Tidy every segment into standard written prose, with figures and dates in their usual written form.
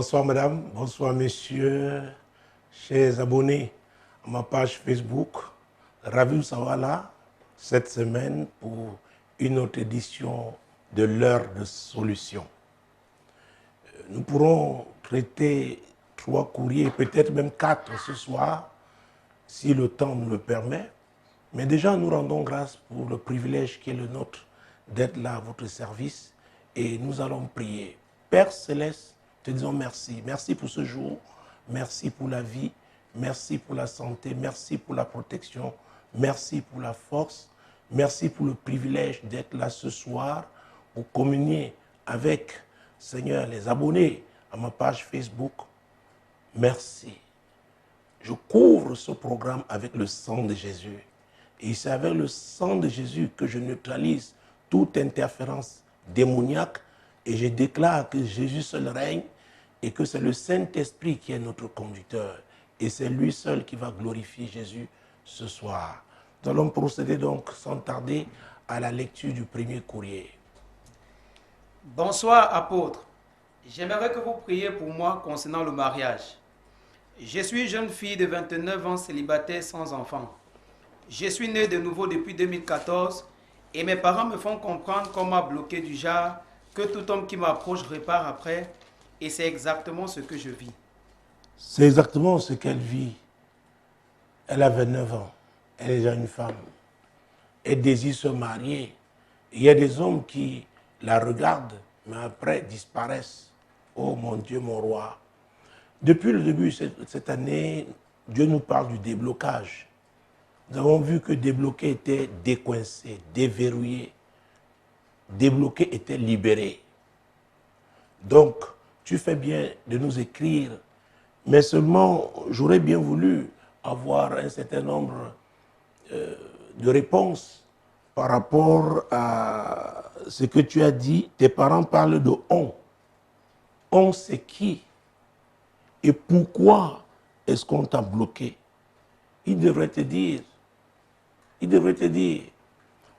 Bonsoir madame, bonsoir messieurs, chers abonnés à ma page Facebook. Ravi de vous savoir là cette semaine pour une autre édition de l'heure de solution. Nous pourrons traiter 3 courriers, peut-être même 4 ce soir, si le temps nous le permet. Mais déjà, nous rendons grâce pour le privilège qui est le nôtre d'être là à votre service et nous allons prier. Père Céleste, te disons merci. Merci pour ce jour, merci pour la vie, merci pour la santé, merci pour la protection, merci pour la force, merci pour le privilège d'être là ce soir pour communier avec, Seigneur, les abonnés à ma page Facebook. Merci. Je couvre ce programme avec le sang de Jésus. Et c'est avec le sang de Jésus que je neutralise toute interférence démoniaque et je déclare que Jésus seul règne et que c'est le Saint-Esprit qui est notre conducteur. Et c'est lui seul qui va glorifier Jésus ce soir. Nous allons procéder donc sans tarder à la lecture du premier courrier. Bonsoir apôtre. J'aimerais que vous priez pour moi concernant le mariage. Je suis jeune fille de 29 ans célibataire sans enfant. Je suis né de nouveau depuis 2014 et mes parents me font comprendre qu'on m'a bloqué du genre que tout homme qui m'approche repart après et c'est exactement ce que je vis. C'est exactement ce qu'elle vit. Elle a 29 ans, elle est déjà une femme. Elle désire se marier. Il y a des hommes qui la regardent, mais après disparaissent. Oh mon Dieu, mon roi. Depuis le début de cette année, Dieu nous parle du déblocage. Nous avons vu que débloquer était décoincé, déverrouillé. Débloquer était libéré. Donc, tu fais bien de nous écrire, mais seulement j'aurais bien voulu avoir un certain nombre de réponses par rapport à ce que tu as dit. Tes parents parlent de on. On, c'est qui? Et pourquoi est-ce qu'on t'a bloqué? Il devrait te dire. Il devrait te dire.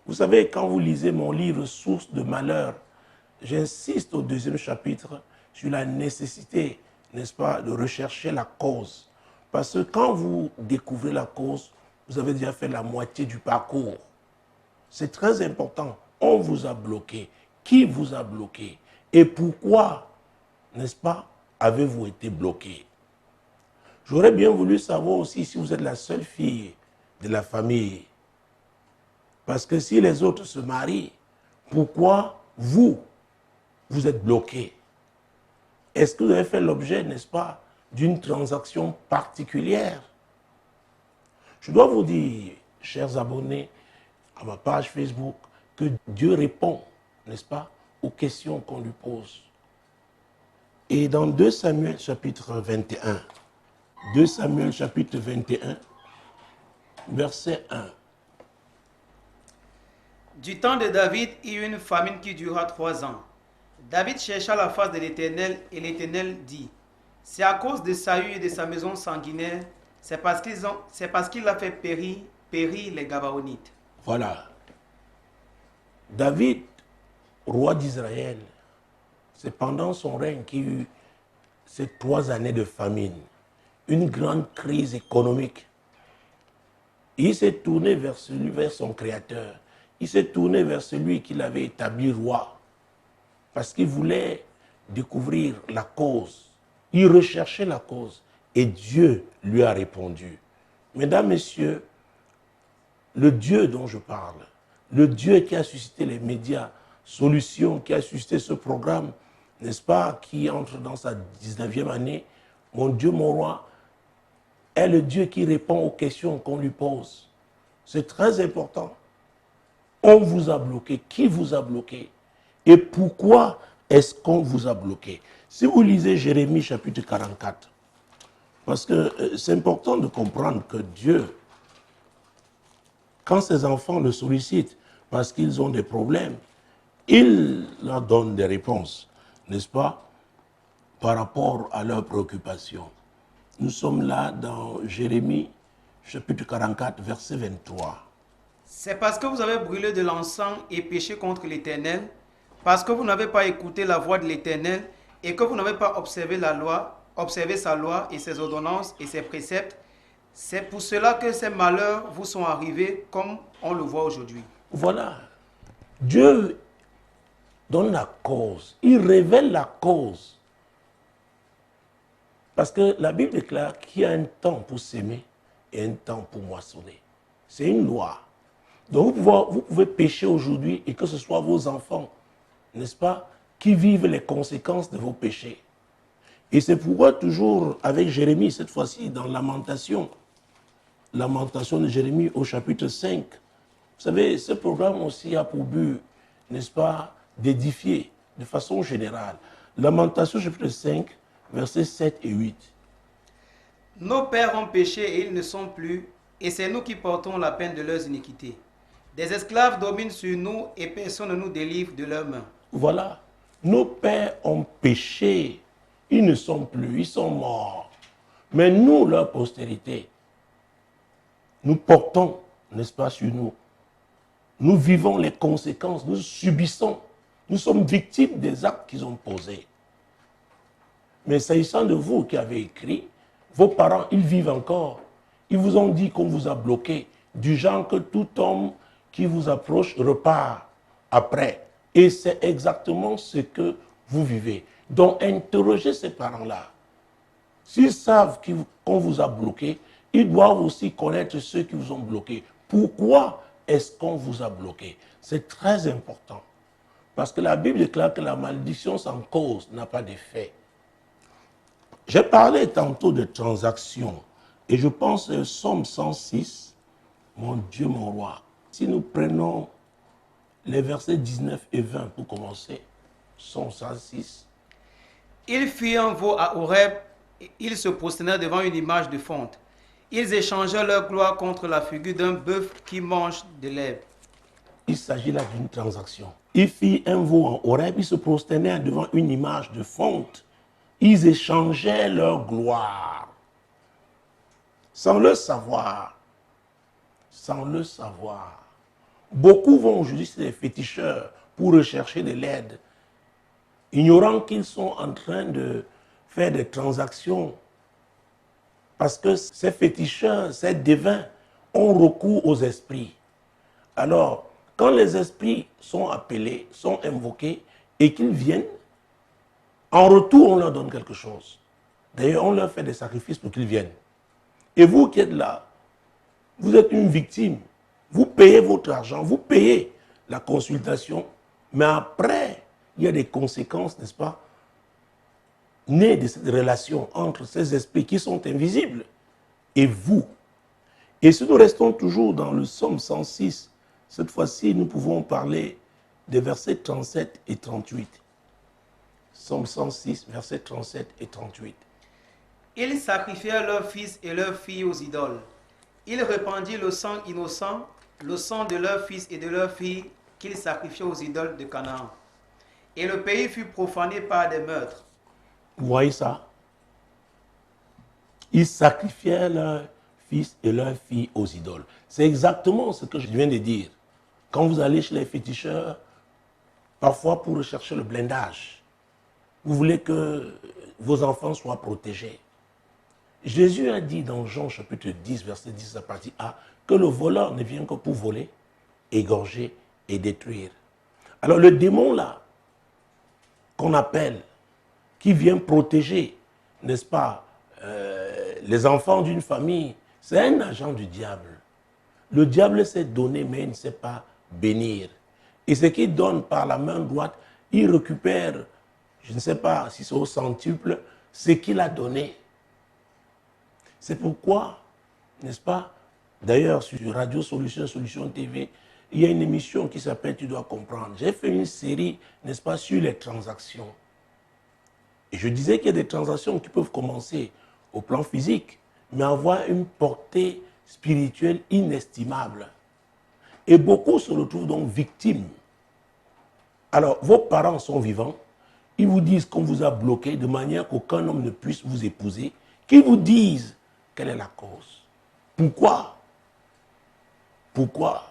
Vous savez, quand vous lisez mon livre Source de malheur, j'insiste au 2e chapitre sur la nécessité, n'est-ce pas, de rechercher la cause. Parce que quand vous découvrez la cause, vous avez déjà fait la moitié du parcours. C'est très important. On vous a bloqué. Qui vous a bloqué? Et pourquoi, n'est-ce pas, avez-vous été bloqué? J'aurais bien voulu savoir aussi si vous êtes la seule fille de la famille. Parce que si les autres se marient, pourquoi vous êtes bloqué? Est-ce que vous avez fait l'objet, n'est-ce pas, d'une transaction particulière? Je dois vous dire, chers abonnés à ma page Facebook, que Dieu répond, n'est-ce pas, aux questions qu'on lui pose. Et dans 2 Samuel chapitre 21, 2 Samuel chapitre 21, verset 1. Du temps de David, il y eut une famine qui dura 3 ans. David chercha la face de l'Éternel et l'Éternel dit, c'est à cause de Saül et de sa maison sanguinaire, c'est parce qu'il a fait périr les Gabaonites. Voilà. David, roi d'Israël, c'est pendant son règne qu'il y a eu ces 3 années de famine, une grande crise économique. Il s'est tourné vers son Créateur. Il s'est tourné vers celui qui l'avait établi roi. Parce qu'il voulait découvrir la cause. Il recherchait la cause. Et Dieu lui a répondu. Mesdames, Messieurs, le Dieu dont je parle, le Dieu qui a suscité les médias, Solution, qui a suscité ce programme, n'est-ce pas, qui entre dans sa 19e année, mon Dieu, mon roi, est le Dieu qui répond aux questions qu'on lui pose. C'est très important. On vous a bloqué. Qui vous a bloqué? Et pourquoi est-ce qu'on vous a bloqué? Si vous lisez Jérémie chapitre 44, parce que c'est important de comprendre que Dieu, quand ses enfants le sollicitent parce qu'ils ont des problèmes, il leur donne des réponses, n'est-ce pas, par rapport à leurs préoccupations. Nous sommes là dans Jérémie chapitre 44, verset 23. C'est parce que vous avez brûlé de l'encens et péché contre l'Éternel, parce que vous n'avez pas écouté la voix de l'Éternel et que vous n'avez pas observé la loi, observé sa loi et ses ordonnances et ses préceptes, c'est pour cela que ces malheurs vous sont arrivés comme on le voit aujourd'hui. Voilà. Dieu donne la cause. Il révèle la cause. Parce que la Bible déclare qu'il y a un temps pour s'aimer et un temps pour moissonner. C'est une loi. Donc vous pouvez pécher aujourd'hui et que ce soit vos enfants, n'est-ce pas, qui vivent les conséquences de vos péchés. Et c'est pourquoi toujours avec Jérémie, cette fois-ci dans Lamentation de Jérémie au chapitre 5, vous savez, ce programme aussi a pour but, n'est-ce pas, d'édifier de façon générale. Lamentation chapitre 5, versets 7 et 8. Nos pères ont péché et ils ne sont plus, et c'est nous qui portons la peine de leurs iniquités. Des esclaves dominent sur nous et personne ne nous délivre de leurs mains. Voilà. Nos pères ont péché. Ils ne sont plus, ils sont morts. Mais nous, leur postérité, nous portons, n'est-ce pas, sur nous. Nous vivons les conséquences, nous subissons. Nous sommes victimes des actes qu'ils ont posés. Mais s'agissant de vous qui avez écrit, vos parents, ils vivent encore. Ils vous ont dit qu'on vous a bloqué, du genre que tout homme qui vous approche repart après. Et c'est exactement ce que vous vivez. Donc, interrogez ces parents-là. S'ils savent qu'on vous a bloqué, ils doivent aussi connaître ceux qui vous ont bloqué. Pourquoi est-ce qu'on vous a bloqué? C'est très important. Parce que la Bible déclare que la malédiction sans cause n'a pas d'effet. J'ai parlé tantôt de transactions. Et je pense au Psaume 106, mon Dieu, mon roi. Si nous prenons les versets 19 et 20 pour commencer, Psaume 106. Ils firent un veau à Horeb, ils se prosternèrent devant une image de fonte. Ils échangèrent leur gloire contre la figure d'un bœuf qui mange de l'herbe. Il s'agit là d'une transaction. Ils firent un veau en Horeb, ils se prosternèrent devant une image de fonte. Ils échangeaient leur gloire. Sans le savoir. Sans le savoir. Beaucoup vont aujourd'hui chez les féticheurs pour rechercher de l'aide, ignorant qu'ils sont en train de faire des transactions. Parce que ces féticheurs, ces devins, ont recours aux esprits. Alors, quand les esprits sont appelés, sont invoqués, et qu'ils viennent, en retour, on leur donne quelque chose. D'ailleurs, on leur fait des sacrifices pour qu'ils viennent. Et vous qui êtes là, vous êtes une victime. Vous payez votre argent, vous payez la consultation, mais après, il y a des conséquences, n'est-ce pas, nées de cette relation entre ces esprits qui sont invisibles et vous. Et si nous restons toujours dans le Psaume 106, cette fois-ci, nous pouvons parler des versets 37 et 38. Psaume 106, versets 37 et 38. Ils sacrifièrent leurs fils et leurs filles aux idoles. Ils répandirent le sang innocent, le sang de leurs fils et de leurs filles qu'ils sacrifiaient aux idoles de Canaan. Et le pays fut profané par des meurtres. Vous voyez ça? Ils sacrifiaient leurs fils et leurs filles aux idoles. C'est exactement ce que je viens de dire. Quand vous allez chez les féticheurs, parfois pour rechercher le blindage, vous voulez que vos enfants soient protégés. Jésus a dit dans Jean chapitre 10, verset 10 à partie A, que le voleur ne vient que pour voler, égorger et détruire. Alors le démon là, qu'on appelle, qui vient protéger, n'est-ce pas, les enfants d'une famille, c'est un agent du diable. Le diable sait donner, mais il ne sait pas bénir. Et ce qu'il donne par la main droite, il récupère, je ne sais pas si c'est au centuple, ce qu'il a donné. C'est pourquoi, n'est-ce pas, d'ailleurs sur Radio Solution, Solution TV, il y a une émission qui s'appelle Tu dois comprendre. J'ai fait une série, n'est-ce pas, sur les transactions. Et je disais qu'il y a des transactions qui peuvent commencer au plan physique, mais avoir une portée spirituelle inestimable. Et beaucoup se retrouvent donc victimes. Alors, vos parents sont vivants, ils vous disent qu'on vous a bloqué de manière qu'aucun homme ne puisse vous épouser, qu'ils vous disent quelle est la cause. Pourquoi? Pourquoi?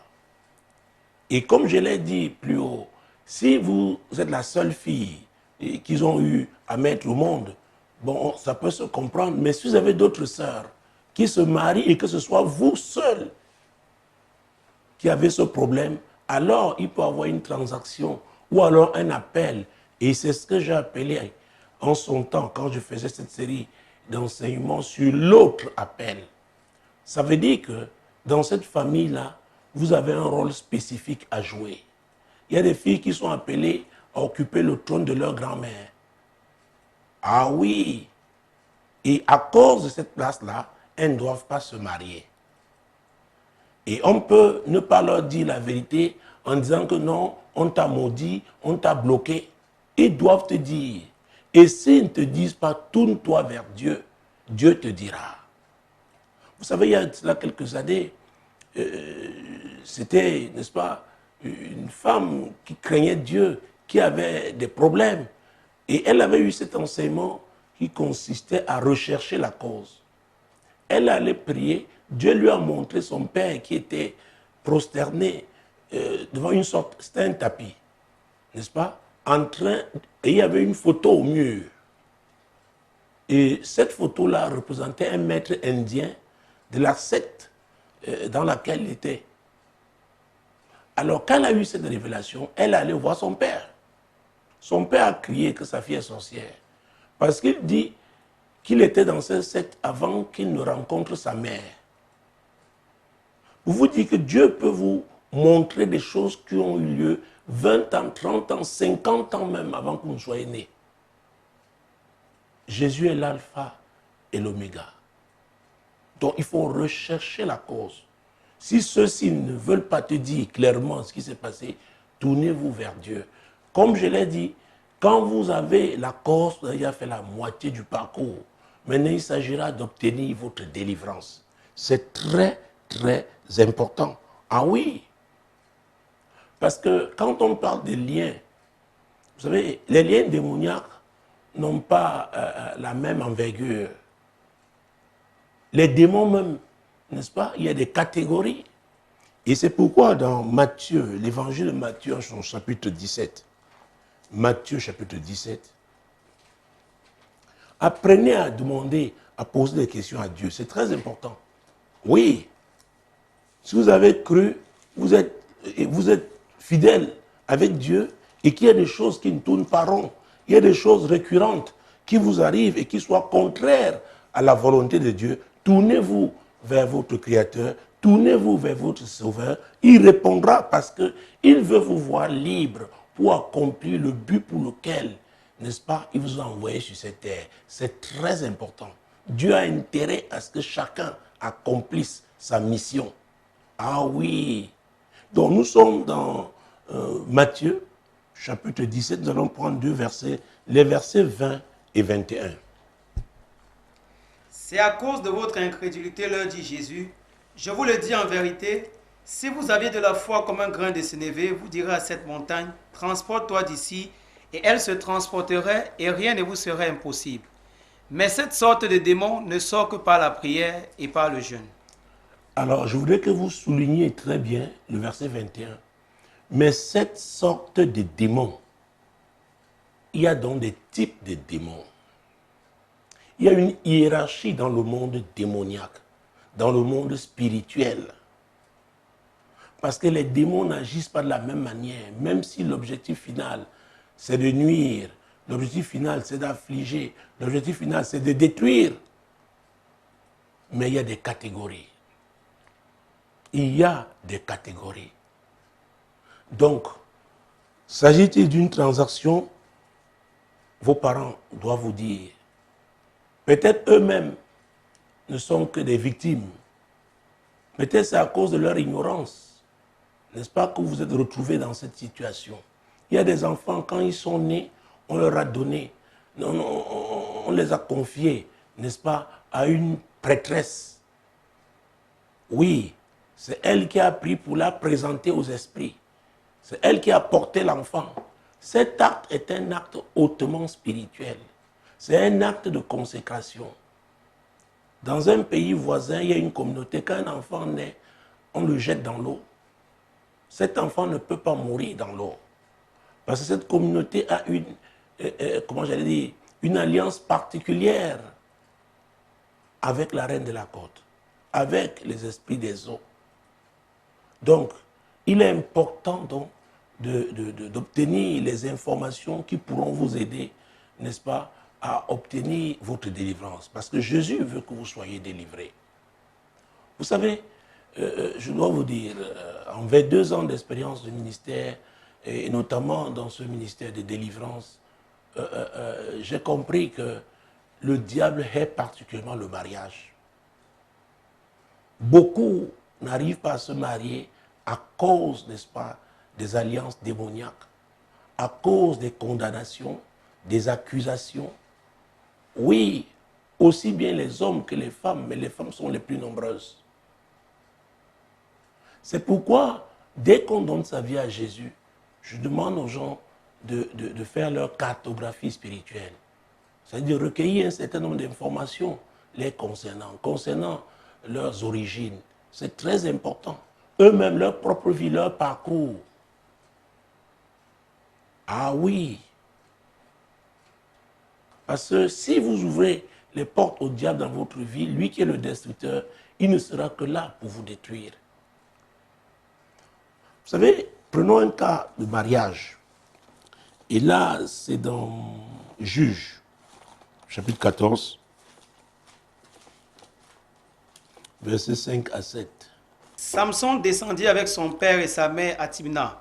Et comme je l'ai dit plus haut, si vous êtes la seule fille qu'ils ont eu à mettre au monde, bon, ça peut se comprendre. Mais si vous avez d'autres sœurs qui se marient et que ce soit vous seul qui avez ce problème, alors il peut y avoir une transaction ou alors un appel. Et c'est ce que j'ai appelé en son temps, quand je faisais cette série d'enseignements sur l'autre appel. Ça veut dire que dans cette famille-là, vous avez un rôle spécifique à jouer. Il y a des filles qui sont appelées à occuper le trône de leur grand-mère. Ah oui! Et à cause de cette place-là, elles ne doivent pas se marier. Et on peut ne pas leur dire la vérité en disant que non, on t'a maudit, on t'a bloqué. Ils doivent te dire. Et s'ils ne te disent pas, tourne-toi vers Dieu, Dieu te dira. Vous savez, il y a là quelques années, c'était, n'est-ce pas, une femme qui craignait Dieu, qui avait des problèmes. Et elle avait eu cet enseignement qui consistait à rechercher la cause. Elle allait prier, Dieu lui a montré son père qui était prosterné devant une sorte, c'était un tapis, n'est-ce pas, en train, et il y avait une photo au mur. Et cette photo-là représentait un maître indien de la secte dans laquelle il était. Alors, quand elle a eu cette révélation, elle allait voir son père. Son père a crié que sa fille est sorcière. Parce qu'il dit qu'il était dans cette secte avant qu'il ne rencontre sa mère. Vous vous dites que Dieu peut vous montrer des choses qui ont eu lieu 20 ans, 30 ans, 50 ans même avant que vous ne soyez nés. Jésus est l'alpha et l'oméga. Donc il faut rechercher la cause. Si ceux-ci ne veulent pas te dire clairement ce qui s'est passé, tournez-vous vers Dieu. Comme je l'ai dit, quand vous avez la cause, vous avez déjà fait la moitié du parcours. Maintenant, il s'agira d'obtenir votre délivrance. C'est très, très important. Ah oui! Parce que quand on parle des liens, vous savez, les liens démoniaques n'ont pas la même envergure. Les démons même, n'est-ce pas, il y a des catégories. Et c'est pourquoi dans Matthieu, l'évangile de Matthieu, en son chapitre 17, Matthieu chapitre 17, apprenez à demander, à poser des questions à Dieu. C'est très important. Oui, si vous avez cru, vous êtes fidèle avec Dieu et qu'il y a des choses qui ne tournent pas rond, il y a des choses récurrentes qui vous arrivent et qui soient contraires à la volonté de Dieu, tournez-vous vers votre Créateur, tournez-vous vers votre Sauveur. Il répondra parce qu'il veut vous voir libre pour accomplir le but pour lequel, n'est-ce pas, il vous a envoyé sur cette terre. C'est très important. Dieu a intérêt à ce que chacun accomplisse sa mission. Ah oui. Donc nous sommes dans Matthieu, chapitre 17, nous allons prendre deux versets, les versets 20 et 21. C'est à cause de votre incrédulité, leur dit Jésus. Je vous le dis en vérité, si vous aviez de la foi comme un grain de sénévé, vous direz à cette montagne, transporte-toi d'ici, et elle se transporterait, et rien ne vous serait impossible. Mais cette sorte de démon ne sort que par la prière et par le jeûne. Alors, je voudrais que vous souligniez très bien le verset 21. Mais cette sorte de démon, il y a donc des types de démons. Il y a une hiérarchie dans le monde démoniaque, dans le monde spirituel. Parce que les démons n'agissent pas de la même manière, même si l'objectif final, c'est de nuire, l'objectif final, c'est d'affliger, l'objectif final, c'est de détruire. Mais il y a des catégories. Il y a des catégories. Donc, s'agit-il d'une transaction, vos parents doivent vous dire, peut-être eux-mêmes ne sont que des victimes. Peut-être c'est à cause de leur ignorance, n'est-ce pas, que vous vous êtes retrouvés dans cette situation. Il y a des enfants, quand ils sont nés, on leur a donné, on les a confiés, n'est-ce pas, à une prêtresse. Oui, c'est elle qui a pris pour la présenter aux esprits. C'est elle qui a porté l'enfant. Cet acte est un acte hautement spirituel. C'est un acte de consécration. Dans un pays voisin, il y a une communauté, quand un enfant naît, on le jette dans l'eau. Cet enfant ne peut pas mourir dans l'eau. Parce que cette communauté a comment j'allais dire, une alliance particulière avec la reine de la côte, avec les esprits des eaux. Donc, il est important donc d'obtenir les informations qui pourront vous aider, n'est-ce pas, à obtenir votre délivrance. Parce que Jésus veut que vous soyez délivrés. Vous savez, je dois vous dire, en 22 ans d'expérience de ministère, et notamment dans ce ministère de délivrance, j'ai compris que le diable hait particulièrement le mariage. Beaucoup n'arrivent pas à se marier à cause, n'est-ce pas, des alliances démoniaques, à cause des condamnations, des accusations. Oui, aussi bien les hommes que les femmes, mais les femmes sont les plus nombreuses. C'est pourquoi, dès qu'on donne sa vie à Jésus, je demande aux gens de faire leur cartographie spirituelle. C'est-à-dire recueillir un certain nombre d'informations les concernant leurs origines. C'est très important. Eux-mêmes, leur propre vie, leur parcours. Ah oui. Parce que si vous ouvrez les portes au diable dans votre vie, lui qui est le destructeur, il ne sera que là pour vous détruire. Vous savez, prenons un cas de mariage. Et là, c'est dans Juges, chapitre 14, versets 5 à 7. Samson descendit avec son père et sa mère à Timna.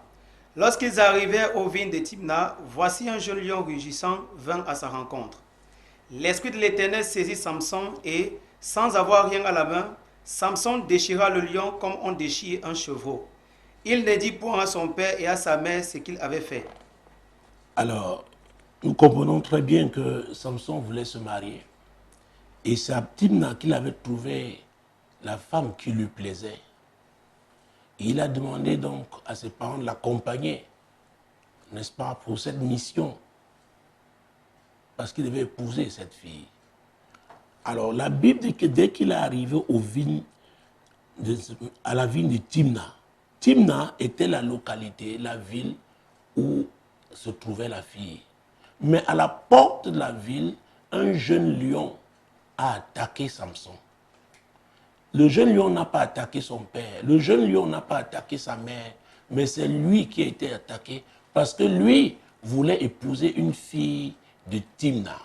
Lorsqu'ils arrivèrent aux vignes de Timna, voici un jeune lion rugissant vint à sa rencontre. L'Esprit de l'Éternel saisit Samson et, sans avoir rien à la main, Samson déchira le lion comme on déchire un chevreau. Il ne dit point à son père et à sa mère ce qu'il avait fait. Alors, nous comprenons très bien que Samson voulait se marier. Et c'est à Timna qu'il avait trouvé la femme qui lui plaisait. Et il a demandé donc à ses parents de l'accompagner, n'est-ce pas, pour cette mission. Parce qu'il devait épouser cette fille. Alors, la Bible dit que dès qu'il est arrivé à la vigne de Timna, Timna était la localité, la ville où se trouvait la fille. Mais à la porte de la ville, un jeune lion a attaqué Samson. Le jeune lion n'a pas attaqué son père, le jeune lion n'a pas attaqué sa mère, mais c'est lui qui a été attaqué parce que lui voulait épouser une fille de Timna.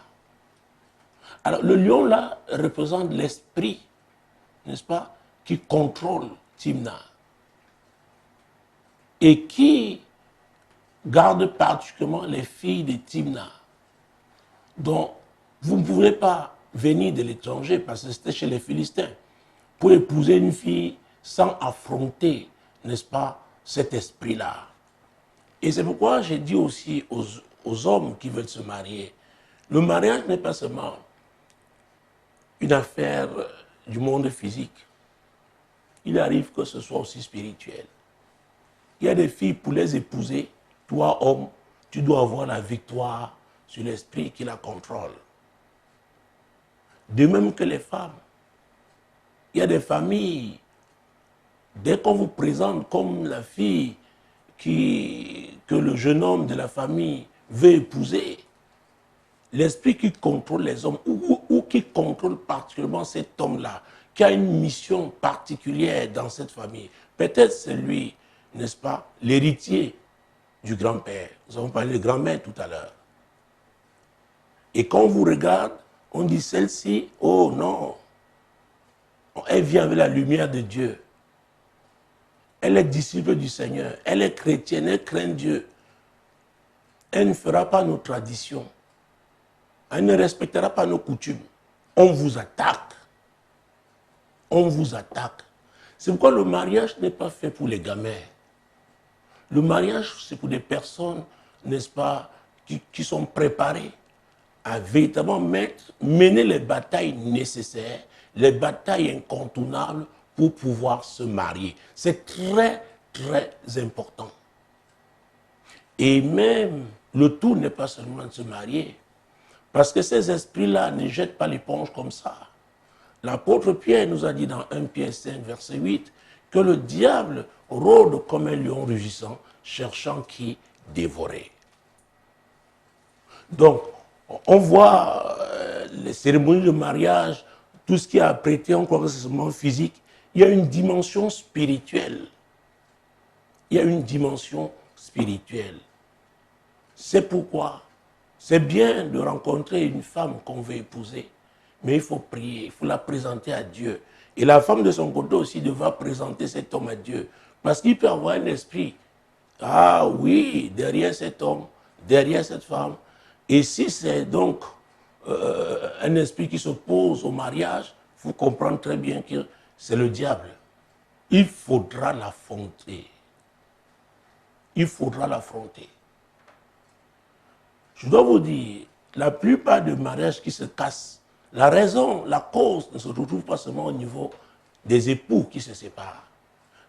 Alors le lion là représente l'esprit, n'est-ce pas, qui contrôle Timna et qui garde particulièrement les filles de Timna. Donc vous ne pouvez pas venir de l'étranger parce que c'était chez les Philistins pour épouser une fille sans affronter, n'est-ce pas, cet esprit-là. Et c'est pourquoi j'ai dit aussi aux hommes qui veulent se marier, le mariage n'est pas seulement une affaire du monde physique. Il arrive que ce soit aussi spirituel. Il y a des filles, pour les épouser, toi, homme, tu dois avoir la victoire sur l'esprit qui la contrôle. De même que les femmes. Il y a des familles, dès qu'on vous présente comme la fille que le jeune homme de la famille veut épouser, l'esprit qui contrôle les hommes ou qui contrôle particulièrement cet homme-là, qui a une mission particulière dans cette famille, peut-être c'est lui, n'est-ce pas, l'héritier du grand-père. Nous avons parlé de grand-mère tout à l'heure. Et quand on vous regarde, on dit celle-ci, oh non, elle vient avec la lumière de Dieu. Elle est disciple du Seigneur. Elle est chrétienne, elle craint Dieu. Elle ne fera pas nos traditions. Elle ne respectera pas nos coutumes. On vous attaque. On vous attaque. C'est pourquoi le mariage n'est pas fait pour les gamins. Le mariage, c'est pour des personnes, n'est-ce pas, qui sont préparées à véritablement mener les batailles nécessaires, les batailles incontournables pour pouvoir se marier. C'est très, très important. Et même, le tout n'est pas seulement de se marier, parce que ces esprits-là ne jettent pas l'éponge comme ça. L'apôtre Pierre nous a dit dans 1 Pierre 5, verset 8, que le diable rôde comme un lion rugissant, cherchant qui dévorer. Donc, on voit les cérémonies de mariage, tout ce qui est apprêté, on croit que c'est seulement physique. Il y a une dimension spirituelle. Il y a une dimension spirituelle. C'est pourquoi c'est bien de rencontrer une femme qu'on veut épouser, mais il faut prier, il faut la présenter à Dieu. Et la femme de son côté aussi devra présenter cet homme à Dieu. Parce qu'il peut avoir un esprit. Ah oui, derrière cet homme, derrière cette femme. Et si c'est donc un esprit qui s'oppose au mariage, il faut comprendre très bien que c'est le diable. Il faudra l'affronter. Il faudra l'affronter. Je dois vous dire, la plupart des mariages qui se cassent, la raison, la cause ne se retrouve pas seulement au niveau des époux qui se séparent.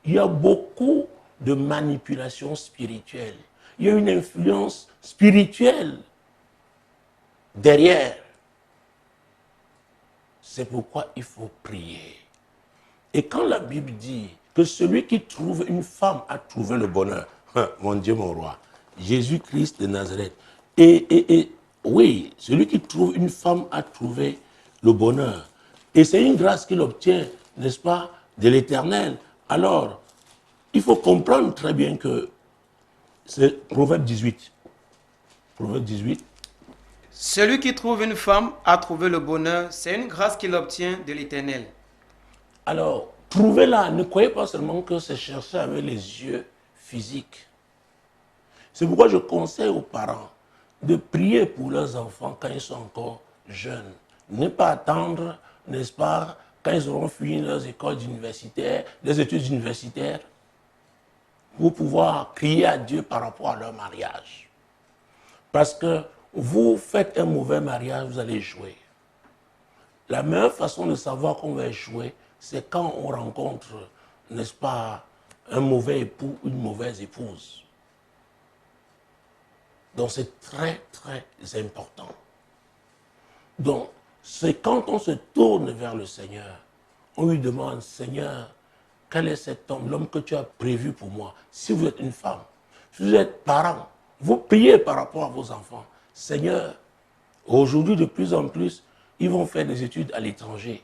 Il y a beaucoup de manipulations spirituelles. Il y a une influence spirituelle derrière. C'est pourquoi il faut prier. Et quand la Bible dit que celui qui trouve une femme a trouvé le bonheur, mon Dieu, mon roi, Jésus-Christ de Nazareth, et oui, celui qui trouve une femme a trouvé le bonheur. Et c'est une grâce qu'il obtient, n'est-ce pas, de l'Éternel. Alors, il faut comprendre très bien que c'est Proverbe 18. Proverbe 18. Celui qui trouve une femme a trouvé le bonheur, c'est une grâce qu'il obtient de l'Éternel. Alors, trouver là, ne croyez pas seulement que c'est chercher avec les yeux physiques. C'est pourquoi je conseille aux parents de prier pour leurs enfants quand ils sont encore jeunes. Ne pas attendre, n'est-ce pas, quand ils auront fini leurs écoles universitaires, les études universitaires, pour pouvoir crier à Dieu par rapport à leur mariage. Parce que vous faites un mauvais mariage, vous allez jouer. La meilleure façon de savoir qu'on va jouer, c'est quand on rencontre, n'est-ce pas, un mauvais époux ou une mauvaise épouse. Donc c'est très, très important. Donc, c'est quand on se tourne vers le Seigneur, on lui demande, Seigneur, quel est cet homme, l'homme que tu as prévu pour moi? Si vous êtes une femme, si vous êtes parent, vous priez par rapport à vos enfants. Seigneur, aujourd'hui de plus en plus, ils vont faire des études à l'étranger.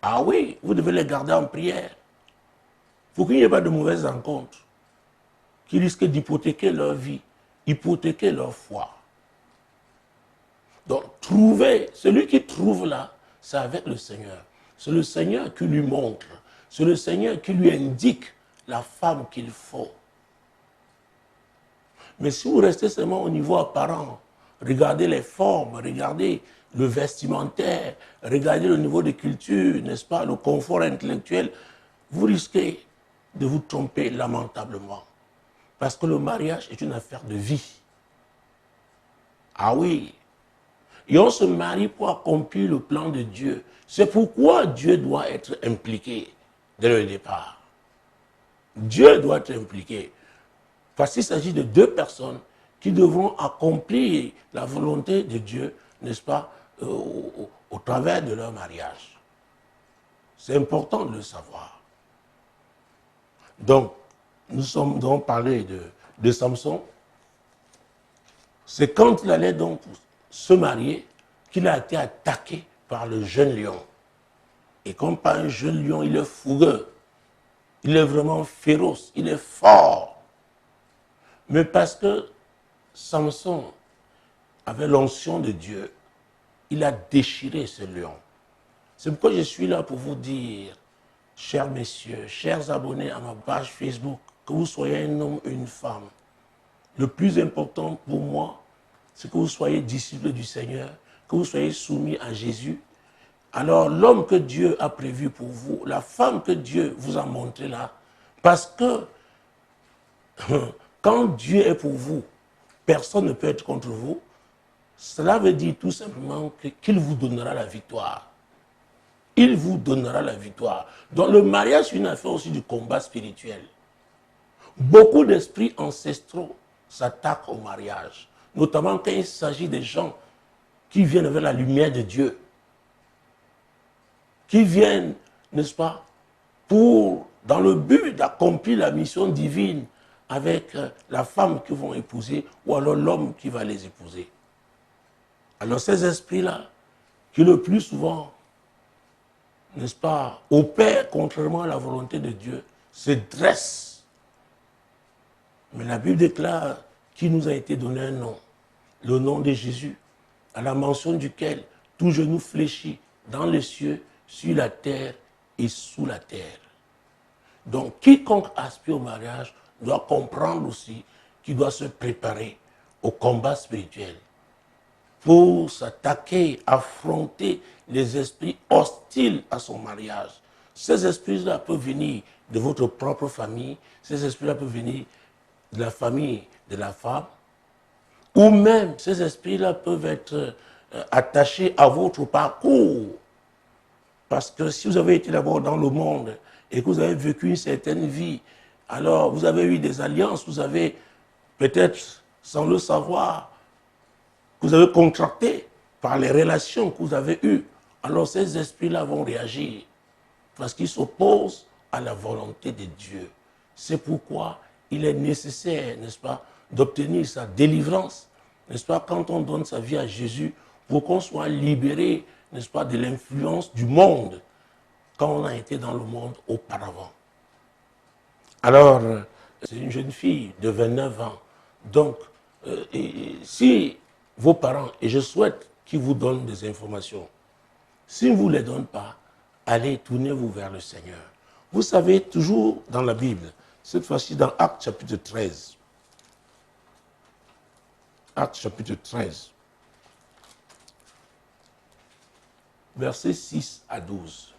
Ah oui, vous devez les garder en prière. Il faut qu'il n'y ait pas de mauvaises rencontres qui risquent d'hypothéquer leur vie, hypothéquer leur foi. Donc, trouver, celui qui trouve là, c'est avec le Seigneur. C'est le Seigneur qui lui montre. C'est le Seigneur qui lui indique la femme qu'il faut. Mais si vous restez seulement au niveau apparent, regardez les formes, regardez le vestimentaire, regardez le niveau de culture, n'est-ce pas, le confort intellectuel, vous risquez de vous tromper lamentablement. Parce que le mariage est une affaire de vie. Ah oui. Et on se marie pour accomplir le plan de Dieu. C'est pourquoi Dieu doit être impliqué dès le départ. Dieu doit être impliqué. Parce qu'il s'agit de deux personnes qui devront accomplir la volonté de Dieu, n'est-ce pas, au travers de leur mariage. C'est important de le savoir. Donc, nous avons parlé de Samson. C'est quand il allait donc se marier qu'il a été attaqué par le jeune lion. Et comme pas un jeune lion, il est fougueux. Il est vraiment féroce, il est fort. Mais parce que Samson avait l'onction de Dieu, il a déchiré ce lion. C'est pourquoi je suis là pour vous dire, chers messieurs, chers abonnés à ma page Facebook, que vous soyez un homme ou une femme, le plus important pour moi, c'est que vous soyez disciples du Seigneur, que vous soyez soumis à Jésus. Alors l'homme que Dieu a prévu pour vous, la femme que Dieu vous a montrée là, parce que quand Dieu est pour vous, personne ne peut être contre vous, cela veut dire tout simplement qu'il vous donnera la victoire. Il vous donnera la victoire. Donc le mariage, c'est une affaire aussi du combat spirituel. Beaucoup d'esprits ancestraux s'attaquent au mariage, notamment quand il s'agit des gens qui viennent avec la lumière de Dieu, qui viennent, n'est-ce pas, dans le but d'accomplir la mission divine avec la femme qu'ils vont épouser ou alors l'homme qui va les épouser. Alors ces esprits-là, qui le plus souvent, n'est-ce pas, opèrent contrairement à la volonté de Dieu, se dressent. Mais la Bible déclare qu'il nous a été donné un nom, le nom de Jésus, à la mention duquel tout genou fléchit dans les cieux, sur la terre et sous la terre. Donc, quiconque aspire au mariage doit comprendre aussi qu'il doit se préparer au combat spirituel pour s'attaquer, affronter les esprits hostiles à son mariage. Ces esprits-là peuvent venir de votre propre famille, ces esprits-là peuvent venir de la famille de la femme, ou même ces esprits-là peuvent être attachés à votre parcours. Parce que si vous avez été d'abord dans le monde et que vous avez vécu une certaine vie, alors vous avez eu des alliances, vous avez peut-être, sans le savoir, vous avez contracté par les relations que vous avez eues. Alors ces esprits-là vont réagir parce qu'ils s'opposent à la volonté de Dieu. C'est pourquoi il est nécessaire, n'est-ce pas, d'obtenir sa délivrance, n'est-ce pas, quand on donne sa vie à Jésus, pour qu'on soit libéré, n'est-ce pas, de l'influence du monde, quand on a été dans le monde auparavant. Alors, c'est une jeune fille de 29 ans. Donc, si vos parents, et je souhaite qu'ils vous donnent des informations, s'ils ne vous les donnent pas, allez, tournez-vous vers le Seigneur. Vous savez, toujours dans la Bible, cette fois-ci dans Actes chapitre 13. Actes chapitre 13. Versets 6 à 12.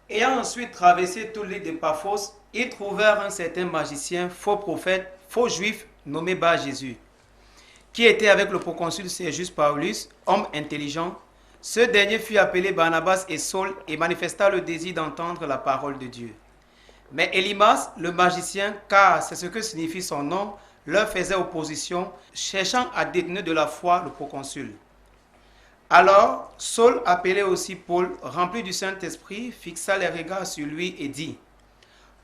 Ayant ensuite traversé tout l'île de Paphos, ils trouvèrent un certain magicien, faux prophète, faux juif, nommé Bar-Jésus, qui était avec le proconsul Sergius Paulus, homme intelligent. Ce dernier fut appelé Barnabas et Saul et manifesta le désir d'entendre la parole de Dieu. Mais Élymas, le magicien, car c'est ce que signifie son nom, leur faisait opposition, cherchant à détourner de la foi le proconsul. Alors, Saul, appelé aussi Paul, rempli du Saint-Esprit, fixa les regards sur lui et dit: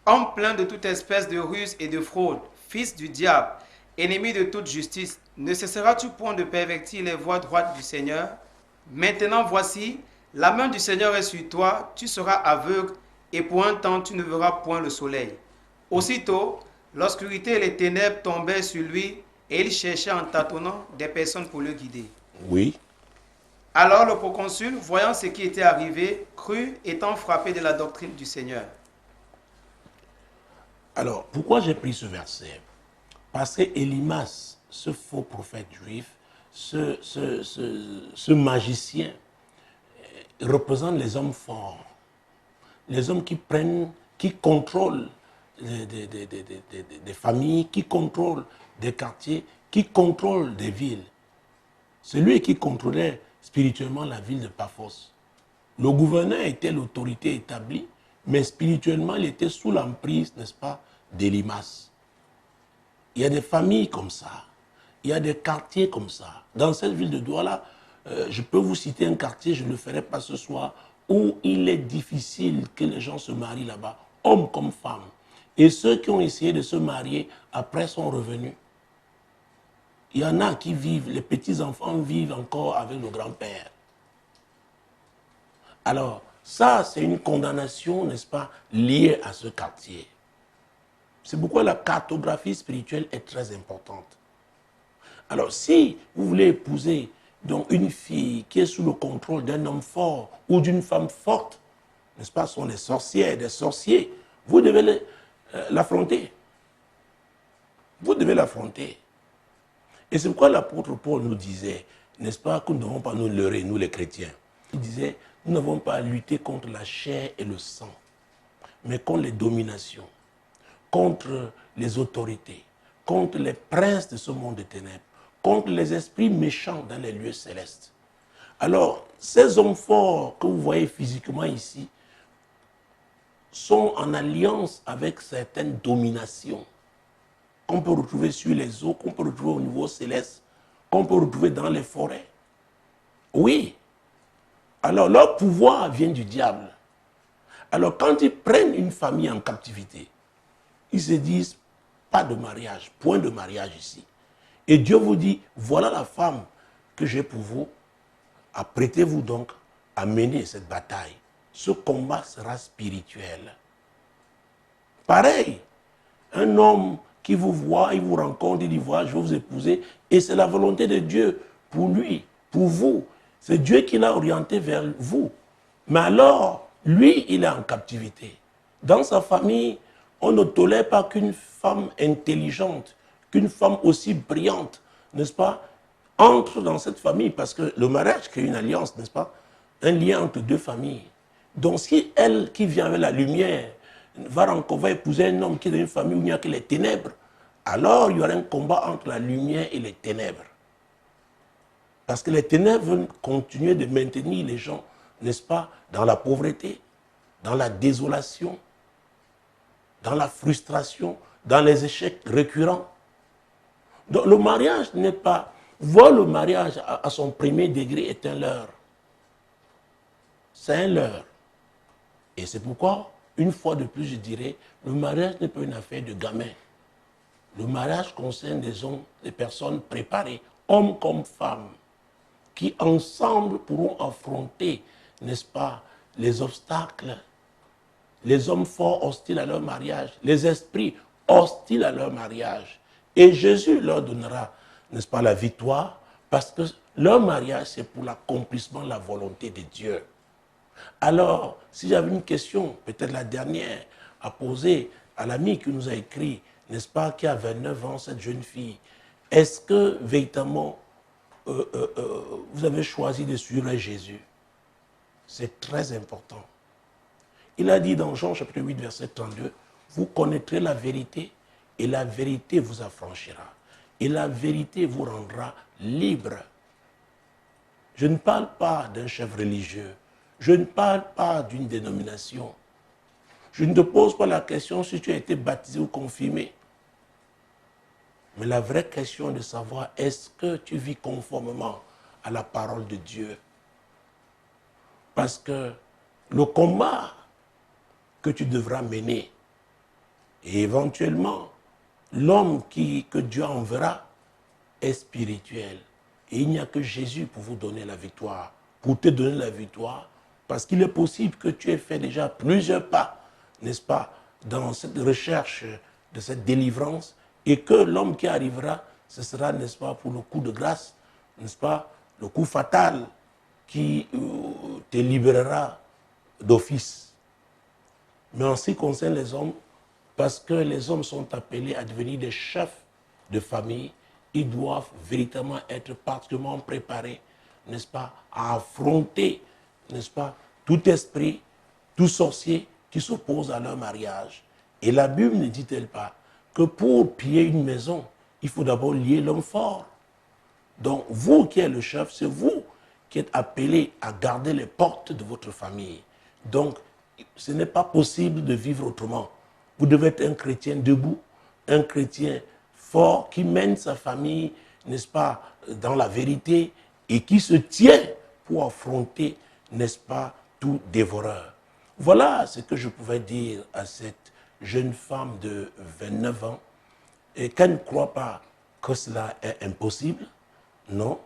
Homme plein de toute espèce de ruse et de fraude, fils du diable, ennemi de toute justice, ne cesseras-tu point de pervertir les voies droites du Seigneur? Maintenant voici, la main du Seigneur est sur toi, tu seras aveugle, et pour un temps tu ne verras point le soleil. Aussitôt, l'obscurité et les ténèbres tombaient sur lui, et il cherchait en tâtonnant des personnes pour le guider. Oui. Alors le proconsul, voyant ce qui était arrivé, crut, étant frappé de la doctrine du Seigneur. Alors, pourquoi j'ai pris ce verset? Parce que Élymas, ce faux prophète juif, ce magicien, représente les hommes forts, les hommes qui prennent, qui contrôlent des familles, qui contrôlent des quartiers, qui contrôlent des villes. C'est lui qui contrôlait spirituellement la ville de Paphos. Le gouverneur était l'autorité établie, mais spirituellement, il était sous l'emprise, n'est-ce pas, d'Élymas. Il y a des familles comme ça. Il y a des quartiers comme ça. Dans cette ville de Douala, je peux vous citer un quartier, je ne le ferai pas ce soir, où il est difficile que les gens se marient là-bas, hommes comme femmes. Et ceux qui ont essayé de se marier, après sont revenus. Il y en a qui vivent, les petits-enfants vivent encore avec le grand-père. Alors, ça, c'est une condamnation, n'est-ce pas, liée à ce quartier. C'est pourquoi la cartographie spirituelle est très importante. Alors, si vous voulez épouser donc, une fille qui est sous le contrôle d'un homme fort ou d'une femme forte, n'est-ce pas, ce sont des sorcières, des sorciers, vous devez l'affronter. Vous devez l'affronter. Et c'est pourquoi l'apôtre Paul nous disait, n'est-ce pas, que nous ne devons pas nous leurrer, nous les chrétiens. Il disait, nous n'avons pas à lutter contre la chair et le sang, mais contre les dominations, contre les autorités, contre les princes de ce monde de ténèbres, contre les esprits méchants dans les lieux célestes. Alors, ces hommes forts que vous voyez physiquement ici sont en alliance avec certaines dominations qu'on peut retrouver sur les eaux, qu'on peut retrouver au niveau céleste, qu'on peut retrouver dans les forêts. Oui. Alors, leur pouvoir vient du diable. Alors, quand ils prennent une famille en captivité, ils se disent, pas de mariage, point de mariage ici. Et Dieu vous dit, voilà la femme que j'ai pour vous, apprêtez-vous donc à mener cette bataille. Ce combat sera spirituel. Pareil, un homme qui vous voit, il vous rencontre, il dit, voilà, je vais vous épouser, et c'est la volonté de Dieu pour lui, pour vous. C'est Dieu qui l'a orienté vers vous. Mais alors, lui, il est en captivité. Dans sa famille, on ne tolère pas qu'une femme intelligente, qu'une femme aussi brillante, n'est-ce pas, entre dans cette famille, parce que le mariage crée une alliance, n'est-ce pas, un lien entre deux familles. Donc si elle, qui vient avec la lumière, va épouser un homme qui est dans une famille où il n'y a que les ténèbres, alors il y aura un combat entre la lumière et les ténèbres. Parce que les ténèbres veulent continuer de maintenir les gens, n'est-ce pas, dans la pauvreté, dans la désolation, dans la frustration, dans les échecs récurrents. Donc le mariage n'est pas... Voir le mariage à son premier degré est un leurre. C'est un leurre. Et c'est pourquoi, une fois de plus, je dirais, le mariage n'est pas une affaire de gamins. Le mariage concerne des hommes, des personnes préparées, hommes comme femmes, qui ensemble pourront affronter, n'est-ce pas, les obstacles, les hommes forts hostiles à leur mariage, les esprits hostiles à leur mariage. Et Jésus leur donnera, n'est-ce pas, la victoire, parce que leur mariage, c'est pour l'accomplissement de la volonté de Dieu. Alors, si j'avais une question, peut-être la dernière, à poser à l'ami qui nous a écrit, n'est-ce pas, qui a 29 ans, cette jeune fille, est-ce que véritablement vous avez choisi de suivre Jésus? C'est très important. Il a dit dans Jean chapitre 8, verset 32, vous connaîtrez la vérité et la vérité vous affranchira. Et la vérité vous rendra libre. Je ne parle pas d'un chef religieux. Je ne parle pas d'une dénomination. Je ne te pose pas la question si tu as été baptisé ou confirmé. Mais la vraie question est de savoir, est-ce que tu vis conformément à la parole de Dieu? Parce que le combat que tu devras mener, et éventuellement, l'homme que Dieu enverra est spirituel. Et il n'y a que Jésus pour vous donner la victoire, pour te donner la victoire, parce qu'il est possible que tu aies fait déjà plusieurs pas, n'est-ce pas, dans cette recherche de cette délivrance, et que l'homme qui arrivera, ce sera, n'est-ce pas, pour le coup de grâce, n'est-ce pas, le coup fatal qui te libérera d'office. Mais en ce qui concerne les hommes, parce que les hommes sont appelés à devenir des chefs de famille, ils doivent véritablement être particulièrement préparés, n'est-ce pas, à affronter, n'est-ce pas, tout esprit, tout sorcier qui s'oppose à leur mariage. Et la Bible ne dit-elle pas que pour piller une maison, il faut d'abord lier l'homme fort. Donc vous qui êtes le chef, c'est vous qui êtes appelé à garder les portes de votre famille. Donc ce n'est pas possible de vivre autrement. Vous devez être un chrétien debout, un chrétien fort qui mène sa famille, n'est-ce pas, dans la vérité et qui se tient pour affronter, n'est-ce pas, tout dévoreur. Voilà ce que je pouvais dire à cette jeune femme de 29 ans et qu'elle ne croit pas que cela est impossible. Non,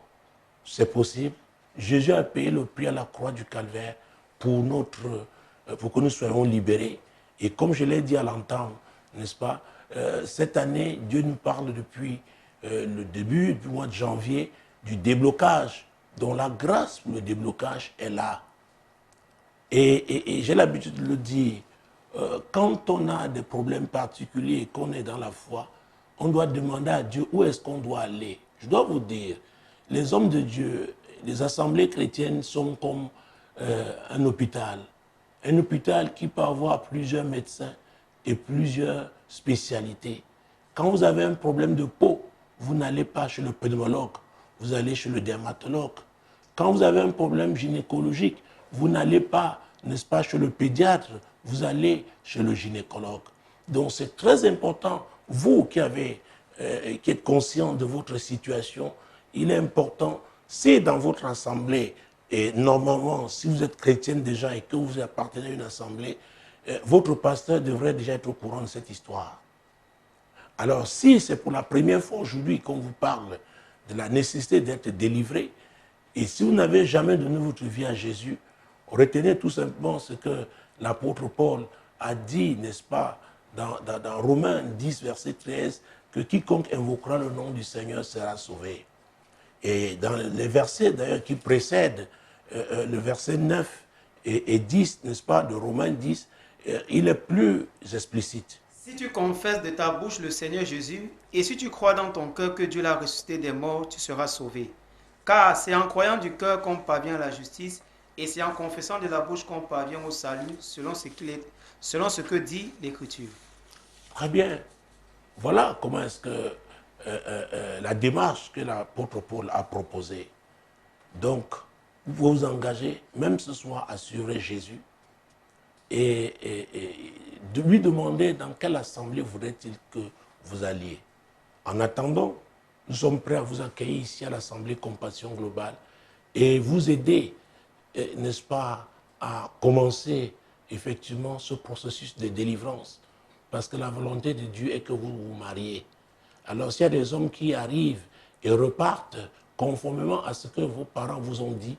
c'est possible. Jésus a payé le prix à la croix du calvaire pour que nous soyons libérés. Et comme je l'ai dit à l'entendre, n'est-ce pas, cette année, Dieu nous parle depuis le début du mois de janvier du déblocage, dont la grâce pour le déblocage est là. Et j'ai l'habitude de le dire, quand on a des problèmes particuliers et qu'on est dans la foi, on doit demander à Dieu où est-ce qu'on doit aller. Je dois vous dire, les hommes de Dieu, les assemblées chrétiennes sont comme un hôpital. Un hôpital qui peut avoir plusieurs médecins et plusieurs spécialités. Quand vous avez un problème de peau, vous n'allez pas chez le pneumologue, vous allez chez le dermatologue. Quand vous avez un problème gynécologique, vous n'allez pas, n'est-ce pas, chez le pédiatre, vous allez chez le gynécologue. Donc c'est très important, vous qui êtes conscient de votre situation, il est important, c'est dans votre assemblée, et normalement, si vous êtes chrétien déjà et que vous appartenez à une assemblée, votre pasteur devrait déjà être au courant de cette histoire. Alors si c'est pour la première fois aujourd'hui qu'on vous parle de la nécessité d'être délivré. Et si vous n'avez jamais donné votre vie à Jésus, retenez tout simplement ce que l'apôtre Paul a dit, n'est-ce pas, dans Romains 10, verset 13, que quiconque invoquera le nom du Seigneur sera sauvé. Et dans les versets d'ailleurs qui précèdent le verset 9 et 10, n'est-ce pas, de Romains 10, il est plus explicite. Si tu confesses de ta bouche le Seigneur Jésus, et si tu crois dans ton cœur que Dieu l'a ressuscité des morts, tu seras sauvé. Car c'est en croyant du cœur qu'on parvient à la justice, et c'est en confessant de la bouche qu'on parvient au salut, selon ce que dit l'Écriture. Très bien. Voilà comment est-ce que la démarche que l'apôtre Paul a proposée. Donc, vous pouvez vous engager, même ce soir, à suivre Jésus et de lui demander dans quelle assemblée voudrait-il que vous alliez. En attendant, nous sommes prêts à vous accueillir ici à l'Assemblée Compassion Globale et vous aider, n'est-ce pas, à commencer effectivement ce processus de délivrance. Parce que la volonté de Dieu est que vous vous mariez. Alors s'il y a des hommes qui arrivent et repartent conformément à ce que vos parents vous ont dit,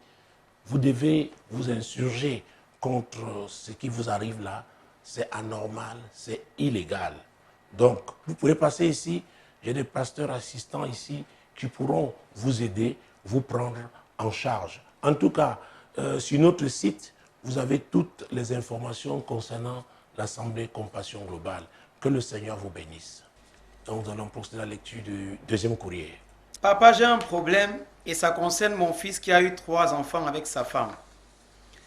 vous devez vous insurger contre ce qui vous arrive là. C'est anormal, c'est illégal. Donc, vous pouvez passer ici. J'ai des pasteurs assistants ici qui pourront vous aider, vous prendre en charge. En tout cas, sur notre site, vous avez toutes les informations concernant l'Assemblée Compassion Globale. Que le Seigneur vous bénisse. Donc, nous allons procéder à la lecture du deuxième courrier. Papa, j'ai un problème et ça concerne mon fils qui a eu 3 enfants avec sa femme.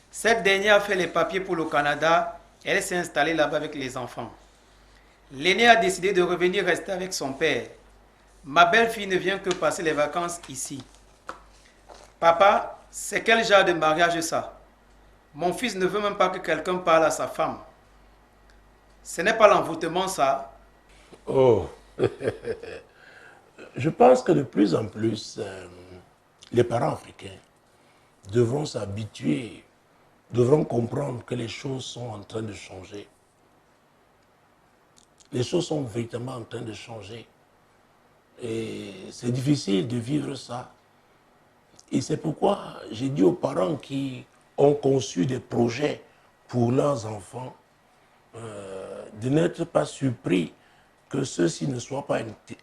Cette dernière a fait les papiers pour le Canada. Elle s'est installée là-bas avec les enfants. L'aîné a décidé de revenir rester avec son père. Ma belle-fille ne vient que passer les vacances ici. Papa, c'est quel genre de mariage ça? Mon fils ne veut même pas que quelqu'un parle à sa femme. Ce n'est pas l'envoûtement ça? Oh, je pense que de plus en plus, les parents africains devront s'habituer, devront comprendre que les choses sont en train de changer. Les choses sont véritablement en train de changer. Et c'est difficile de vivre ça. Et c'est pourquoi j'ai dit aux parents qui ont conçu des projets pour leurs enfants de n'être pas surpris que ceux-ci ne soient pas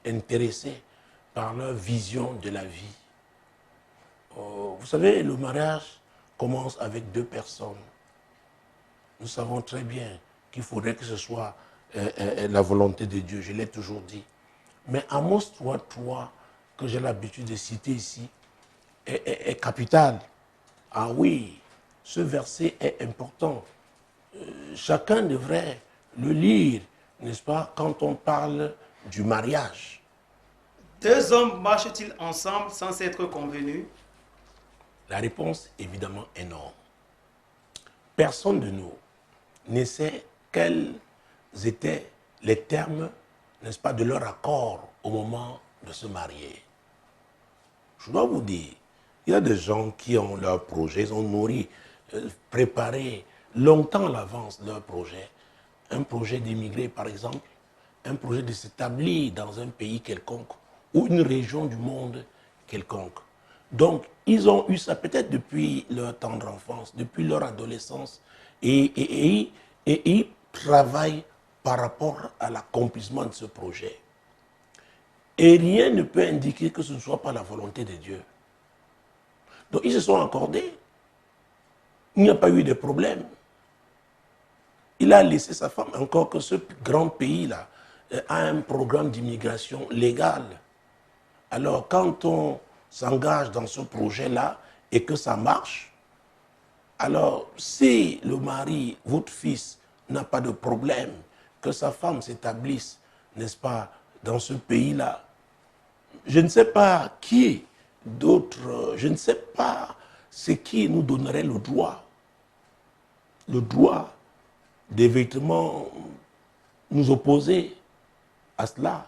intéressés par leur vision de la vie. Vous savez, le mariage commence avec 2 personnes. Nous savons très bien qu'il faudrait que ce soit la volonté de Dieu, je l'ai toujours dit. Mais Amos 3.3, que j'ai l'habitude de citer ici, est capital. Ah oui, ce verset est important. Chacun devrait le lire, n'est-ce pas, quand on parle du mariage. 2 hommes marchent-ils ensemble sans s'être convenus? La réponse, évidemment, est non. Personne de nous ne sait quels étaient les termes, n'est-ce pas, de leur accord au moment de se marier. Je dois vous dire, il y a des gens qui ont leur projet, ils ont nourri, préparé longtemps à l'avance leur projet. Un projet d'immigrer, par exemple, un projet de s'établir dans un pays quelconque ou une région du monde quelconque. Donc, ils ont eu ça peut-être depuis leur tendre enfance, depuis leur adolescence, et ils travaillent par rapport à l'accomplissement de ce projet. Et rien ne peut indiquer que ce ne soit pas la volonté de Dieu. Donc, ils se sont accordés. Il n'y a pas eu de problème. Il a laissé sa femme, encore que ce grand pays-là a un programme d'immigration légale. Alors, quand on s'engage dans ce projet-là et que ça marche, alors si le mari, votre fils, n'a pas de problème, que sa femme s'établisse, n'est-ce pas, dans ce pays-là, je ne sais pas qui d'autre, je ne sais pas ce qui nous donnerait le droit de véritablement nous opposer à cela.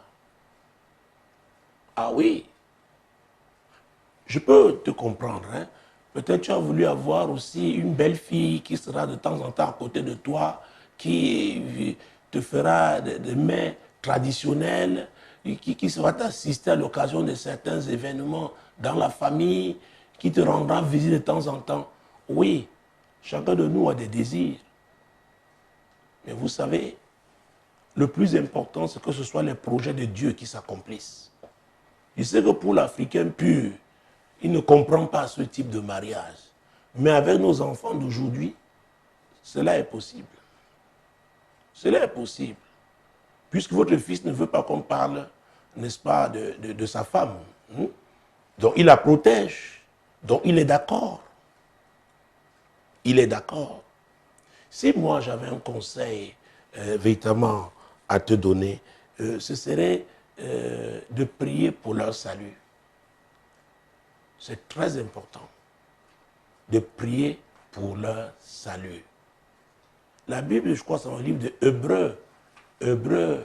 Ah oui, je peux te comprendre. Hein? Peut-être tu as voulu avoir aussi une belle fille qui sera de temps en temps à côté de toi, qui te fera des mets traditionnels, qui sera t'assister à l'occasion de certains événements dans la famille, qui te rendra visite de temps en temps. Oui, chacun de nous a des désirs. Mais vous savez, le plus important, c'est que ce soit les projets de Dieu qui s'accomplissent. Je sais que pour l'Africain pur, il ne comprend pas ce type de mariage. Mais avec nos enfants d'aujourd'hui, cela est possible. Cela est possible. Puisque votre fils ne veut pas qu'on parle, n'est-ce pas, de sa femme. Donc il la protège. Donc il est d'accord. Il est d'accord. Si moi j'avais un conseil véritablement à te donner, ce serait de prier pour leur salut. C'est très important de prier pour leur salut. La Bible, je crois, c'est dans le livre de Hébreux,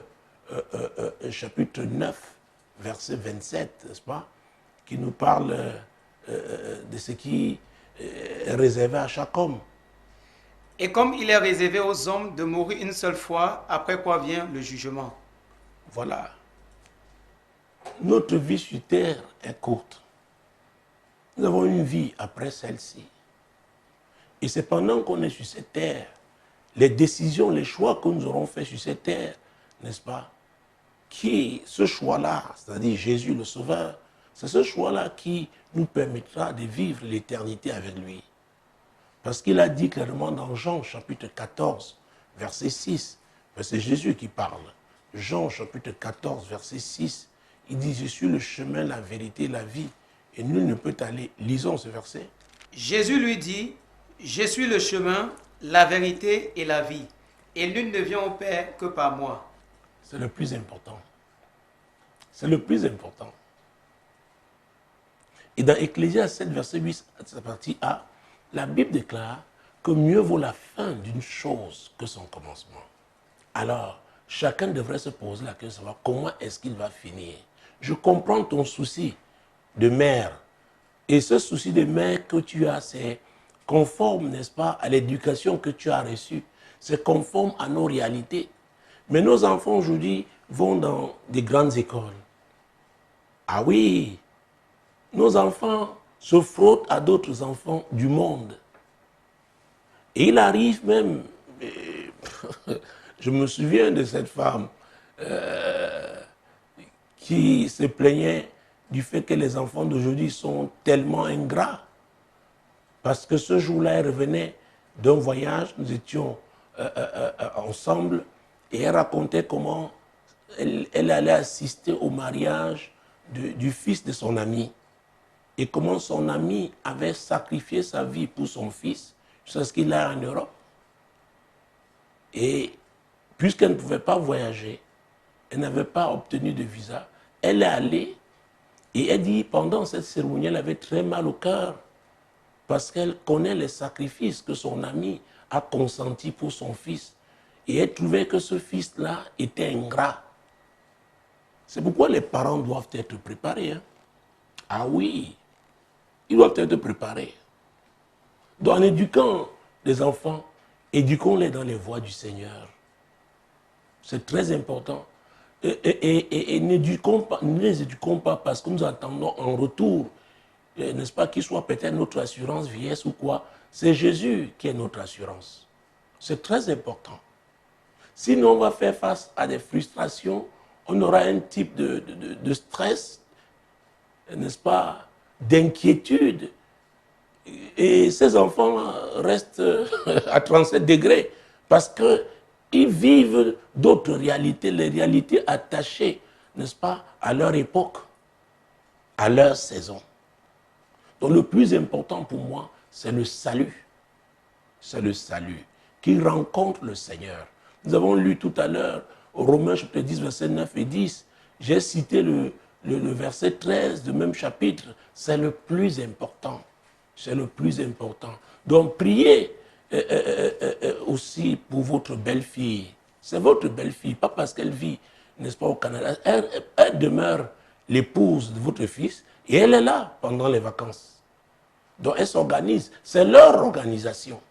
chapitre 9, verset 27, n'est-ce pas, qui nous parle de ce qui est réservé à chaque homme. Et comme il est réservé aux hommes de mourir une seule fois, après quoi vient le jugement. Voilà. Notre vie sur terre est courte. Nous avons une vie après celle-ci. Et c'est pendant qu'on est sur cette terre, les décisions, les choix que nous aurons faits sur cette terre, n'est-ce pas, qui, ce choix-là, c'est-à-dire Jésus le Sauveur, c'est ce choix-là qui nous permettra de vivre l'éternité avec lui. Parce qu'il a dit clairement dans Jean chapitre 14, verset 6, c'est Jésus qui parle. Jean chapitre 14, verset 6, il dit « Je suis le chemin, la vérité, la vie, et nul ne peut aller. » Lisons ce verset. Jésus lui dit, « Je suis le chemin, la vérité et la vie, et nul ne vient au Père que par moi. » C'est le plus important. C'est le plus important. Et dans Ecclésiaste 7, verset 8, cette partie A, la Bible déclare que mieux vaut la fin d'une chose que son commencement. Alors, chacun devrait se poser la question de savoir comment est-ce qu'il va finir. Je comprends ton souci de mère. Et ce souci de mère que tu as, c'est conforme, n'est-ce pas, à l'éducation que tu as reçue. C'est conforme à nos réalités. Mais nos enfants aujourd'hui vont dans des grandes écoles. Ah oui, nos enfants se frottent à d'autres enfants du monde. Et il arrive même, je me souviens de cette femme qui se plaignait du fait que les enfants d'aujourd'hui sont tellement ingrats. Parce que ce jour-là, elle revenait d'un voyage, nous étions ensemble, et elle racontait comment elle allait assister au mariage du fils de son ami. Et comment son ami avait sacrifié sa vie pour son fils, jusqu'à ce qu'il aille en Europe. Et puisqu'elle ne pouvait pas voyager, elle n'avait pas obtenu de visa, elle est allée et elle dit, pendant cette cérémonie, elle avait très mal au cœur parce qu'elle connaît les sacrifices que son ami a consentis pour son fils. Et elle trouvait que ce fils-là était ingrat. C'est pourquoi les parents doivent être préparés. Hein? Ah oui, ils doivent être préparés. Donc en éduquant les enfants, éduquons-les dans les voies du Seigneur. C'est très important. Et ne les éduquons pas parce que nous attendons en retour, n'est-ce pas, qu'il soit peut-être notre assurance vieillesse ou quoi. C'est Jésus qui est notre assurance. C'est très important. Sinon, on va faire face à des frustrations, on aura un type de stress, n'est-ce pas, d'inquiétude. Et ces enfants restent à 37 degrés parce qu'ils vivent d'autres réalités, les réalités attachées, n'est-ce pas, à leur époque, à leur saison. Donc le plus important pour moi, c'est le salut. C'est le salut. Qu'ils rencontrent le Seigneur. Nous avons lu tout à l'heure, Romains chapitre 10, verset 9 et 10. J'ai cité le verset 13 du même chapitre. C'est le plus important. C'est le plus important. Donc priez aussi pour votre belle-fille. C'est votre belle-fille, pas parce qu'elle vit, n'est-ce pas, au Canada. Elle demeure l'épouse de votre fils et elle est là pendant les vacances. Donc elle s'organise. C'est leur organisation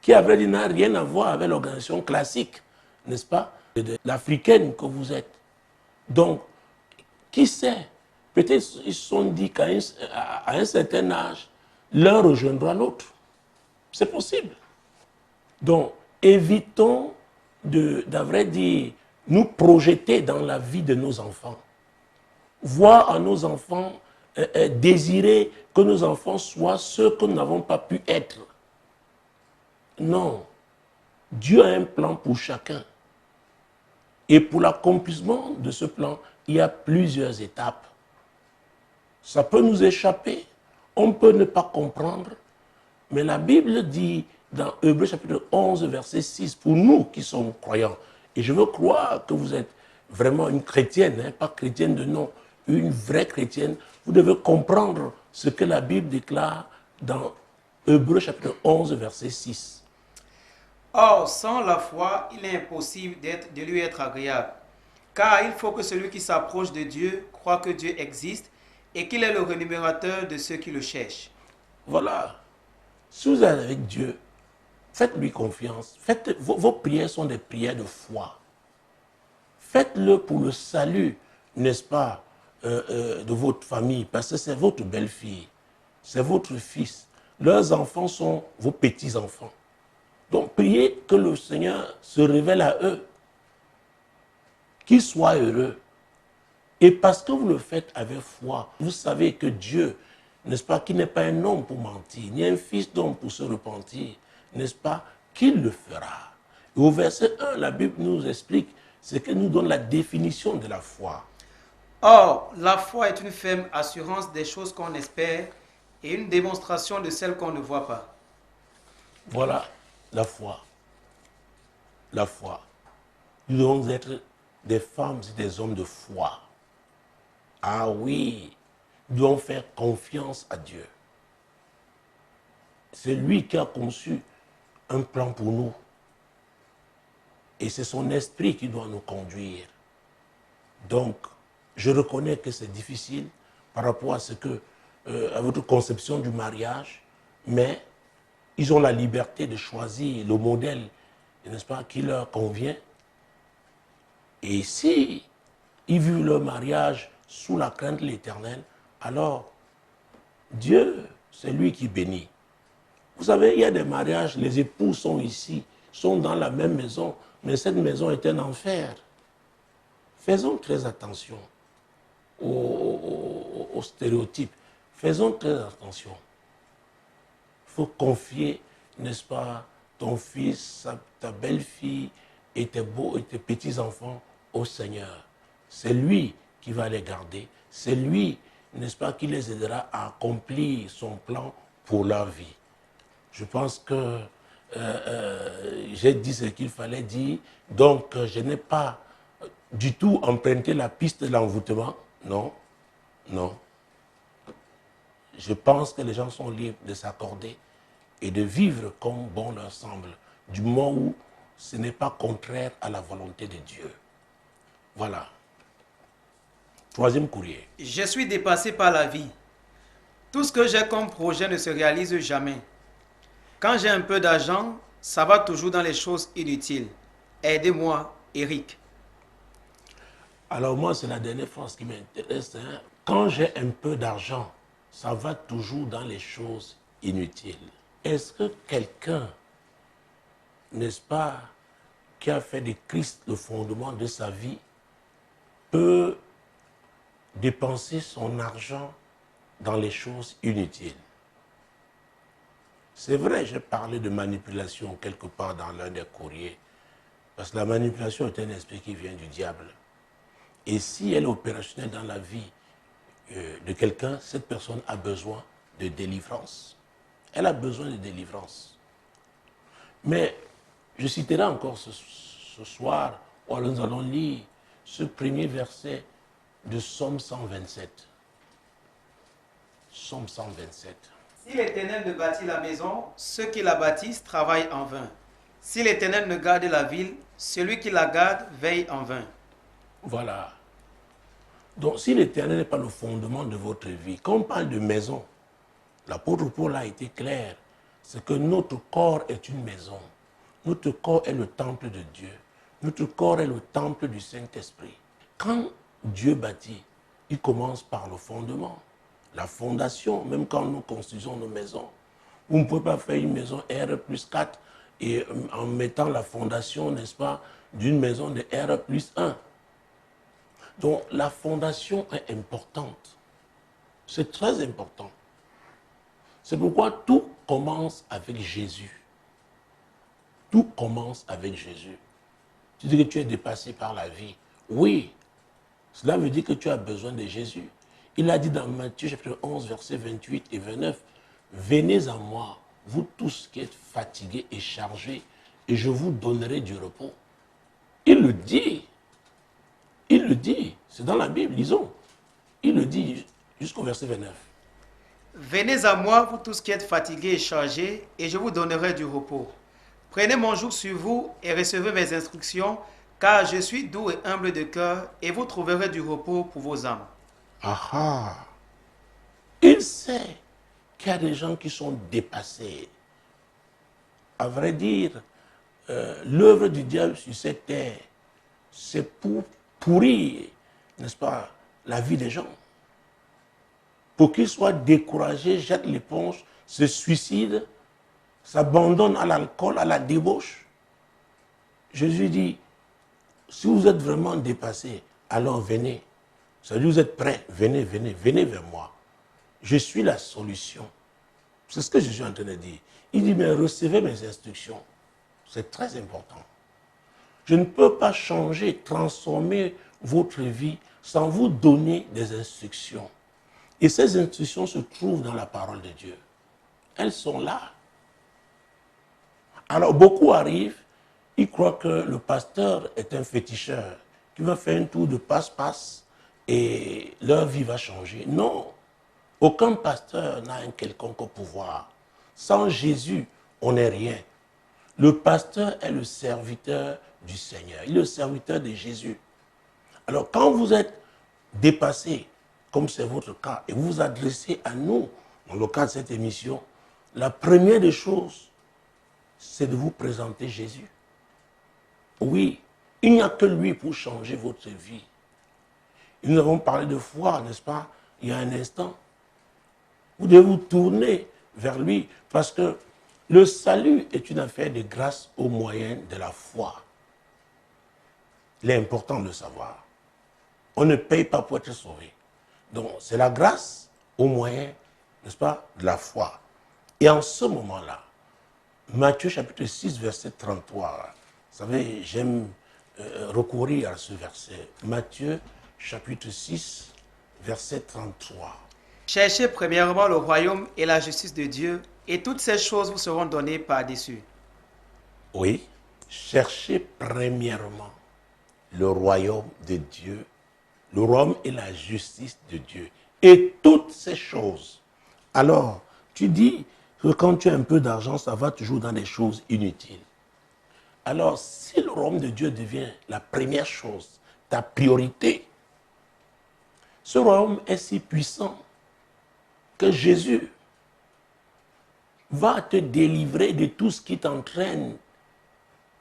qui, à vrai dire, n'a rien à voir avec l'organisation classique, n'est-ce pas, de l'africaine que vous êtes. Donc, qui sait? Peut-être ils se sont dit qu'à un certain âge, l'un rejoindra l'autre. C'est possible. Donc, évitons d'à vrai dire, nous projeter dans la vie de nos enfants. Voir en nos enfants, désirer que nos enfants soient ceux que nous n'avons pas pu être. Non. Dieu a un plan pour chacun. Et pour l'accomplissement de ce plan, il y a plusieurs étapes. Ça peut nous échapper. On peut ne pas comprendre. Mais la Bible dit dans Hébreux chapitre 11, verset 6, pour nous qui sommes croyants, et je veux croire que vous êtes vraiment une chrétienne, hein, pas chrétienne de nom, une vraie chrétienne, vous devez comprendre ce que la Bible déclare dans Hébreux chapitre 11, verset 6. Or, sans la foi, il est impossible de lui être agréable. Car il faut que celui qui s'approche de Dieu croit que Dieu existe et qu'il est le rémunérateur de ceux qui le cherchent. Voilà. Si vous êtes avec Dieu, faites-lui confiance. Vos prières sont des prières de foi. Faites-le pour le salut, n'est-ce pas, de votre famille, parce que c'est votre belle-fille, c'est votre fils. Leurs enfants sont vos petits-enfants. Donc, priez que le Seigneur se révèle à eux, qu'ils soient heureux. Et parce que vous le faites avec foi, vous savez que Dieu, n'est-ce pas, qui n'est pas un homme pour mentir, ni un fils d'homme pour se repentir, n'est-ce pas, qu'il le fera. Et au verset 1, la Bible nous explique ce que nous donne la définition de la foi. Or, la foi est une ferme assurance des choses qu'on espère et une démonstration de celles qu'on ne voit pas. Voilà la foi. La foi. Nous devons être des femmes et des hommes de foi. Ah oui, nous devons faire confiance à Dieu. C'est lui qui a conçu un plan pour nous. Et c'est son esprit qui doit nous conduire. Donc, je reconnais que c'est difficile par rapport à à votre conception du mariage, mais ils ont la liberté de choisir le modèle, n'est-ce pas, qui leur convient. Et si ils vivent leur mariage sous la crainte de l'Éternel, alors Dieu, c'est lui qui bénit. Vous savez, il y a des mariages, les époux sont ici, sont dans la même maison, mais cette maison est un enfer. Faisons très attention aux stéréotypes. Faisons très attention. Il faut confier, n'est-ce pas, ton fils, ta belle-fille et tes petits-enfants au Seigneur. C'est lui qui va les garder. C'est lui, n'est-ce pas, qui les aidera à accomplir son plan pour leur vie. Je pense que j'ai dit ce qu'il fallait dire. Donc, je n'ai pas du tout emprunté la piste de l'envoûtement. Non, non. Je pense que les gens sont libres de s'accorder et de vivre comme bon leur semble, du moment où ce n'est pas contraire à la volonté de Dieu. Voilà. Troisième courrier. Je suis dépassé par la vie. Tout ce que j'ai comme projet ne se réalise jamais. Quand j'ai un peu d'argent, ça va toujours dans les choses inutiles. Aidez-moi, Eric. Alors moi, c'est la dernière phrase qui m'intéresse. Hein. Quand j'ai un peu d'argent, ça va toujours dans les choses inutiles. Est-ce que quelqu'un, n'est-ce pas, qui a fait de Christ le fondement de sa vie, peut dépenser son argent dans les choses inutiles? C'est vrai, j'ai parlé de manipulation quelque part dans l'un des courriers, parce que la manipulation est un esprit qui vient du diable. Et si elle est opérationnelle dans la vie de quelqu'un, cette personne a besoin de délivrance. Elle a besoin de délivrance. Mais je citerai encore ce soir, où nous allons lire ce premier verset de Psaume 127. Psaume 127. Si l'Éternel ne bâtit la maison, ceux qui la bâtissent travaillent en vain. Si l'Éternel ne garde la ville, celui qui la garde veille en vain. Voilà. Donc, si l'Éternel n'est pas le fondement de votre vie, quand on parle de maison, l'apôtre Paul a été clair, c'est que notre corps est une maison. Notre corps est le temple de Dieu. Notre corps est le temple du Saint-Esprit. Quand Dieu bâtit, il commence par le fondement, la fondation, même quand nous construisons nos maisons. Vous ne pouvez pas faire une maison R+4 et en mettant la fondation, n'est-ce pas, d'une maison de R+1. Donc la fondation est importante. C'est très important. C'est pourquoi tout commence avec Jésus. Tout commence avec Jésus. Tu dis que tu es dépassé par la vie. Oui, cela veut dire que tu as besoin de Jésus. Il a dit dans Matthieu chapitre 11, versets 28 et 29, « Venez à moi, vous tous qui êtes fatigués et chargés, et je vous donnerai du repos. » Il le dit. Il le dit. C'est dans la Bible, lisons. Il le dit jusqu'au verset 29. Venez à moi, vous tous qui êtes fatigués et chargés, et je vous donnerai du repos. Prenez mon joug sur vous et recevez mes instructions, car je suis doux et humble de cœur, et vous trouverez du repos pour vos âmes. Ah. Il sait qu'il y a des gens qui sont dépassés. À vrai dire, l'œuvre du diable sur cette terre, c'est pour pourrir, n'est-ce pas, la vie des gens. Pour qu'ils soient découragés, jettent l'éponge, se suicident, s'abandonnent à l'alcool, à la débauche. Jésus dit, si vous êtes vraiment dépassé, alors venez. Ça veut dire, vous êtes prêts, venez, venez, venez vers moi. Je suis la solution. C'est ce que je suis en train de dire. Il dit, mais recevez mes instructions. C'est très important. Je ne peux pas changer, transformer votre vie sans vous donner des instructions. Et ces instructions se trouvent dans la parole de Dieu. Elles sont là. Alors, beaucoup arrivent, ils croient que le pasteur est un féticheur, qui va faire un tour de passe-passe et leur vie va changer. Non, aucun pasteur n'a un quelconque pouvoir. Sans Jésus, on n'est rien. Le pasteur est le serviteur du Seigneur, il est le serviteur de Jésus. Alors, quand vous êtes dépassé, comme c'est votre cas, et vous vous adressez à nous, dans le cadre de cette émission, la première des choses, c'est de vous présenter Jésus. Oui, il n'y a que lui pour changer votre vie. Et nous avons parlé de foi, n'est-ce pas, il y a un instant. Vous devez vous tourner vers lui, parce que le salut est une affaire de grâce au moyen de la foi. Il est important de le savoir. On ne paye pas pour être sauvé. Donc, c'est la grâce au moyen, n'est-ce pas, de la foi. Et en ce moment-là, Matthieu chapitre 6, verset 33, vous savez, j'aime recourir à ce verset. Matthieu chapitre 6, verset 33. Cherchez premièrement le royaume et la justice de Dieu, et toutes ces choses vous seront données par-dessus. Oui, cherchez premièrement le royaume de Dieu, le royaume et la justice de Dieu, et toutes ces choses. Alors, tu dis que quand tu as un peu d'argent, ça va toujours dans des choses inutiles. Alors, si le royaume de Dieu devient la première chose, ta priorité, ce royaume est si puissant que Jésus va te délivrer de tout ce qui t'entraîne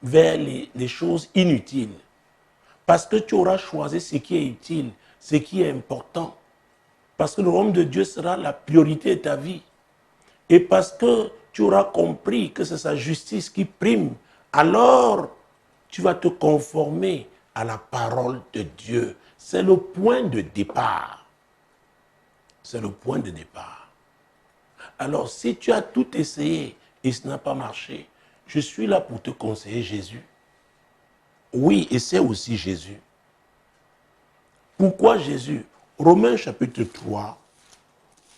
vers les choses inutiles. Parce que tu auras choisi ce qui est utile, ce qui est important. Parce que le royaume de Dieu sera la priorité de ta vie. Et parce que tu auras compris que c'est sa justice qui prime, alors tu vas te conformer à la parole de Dieu. C'est le point de départ. C'est le point de départ. Alors, si tu as tout essayé et ce n'a pas marché, je suis là pour te conseiller Jésus. Oui, et c'est aussi Jésus. Pourquoi Jésus? Romains chapitre 3,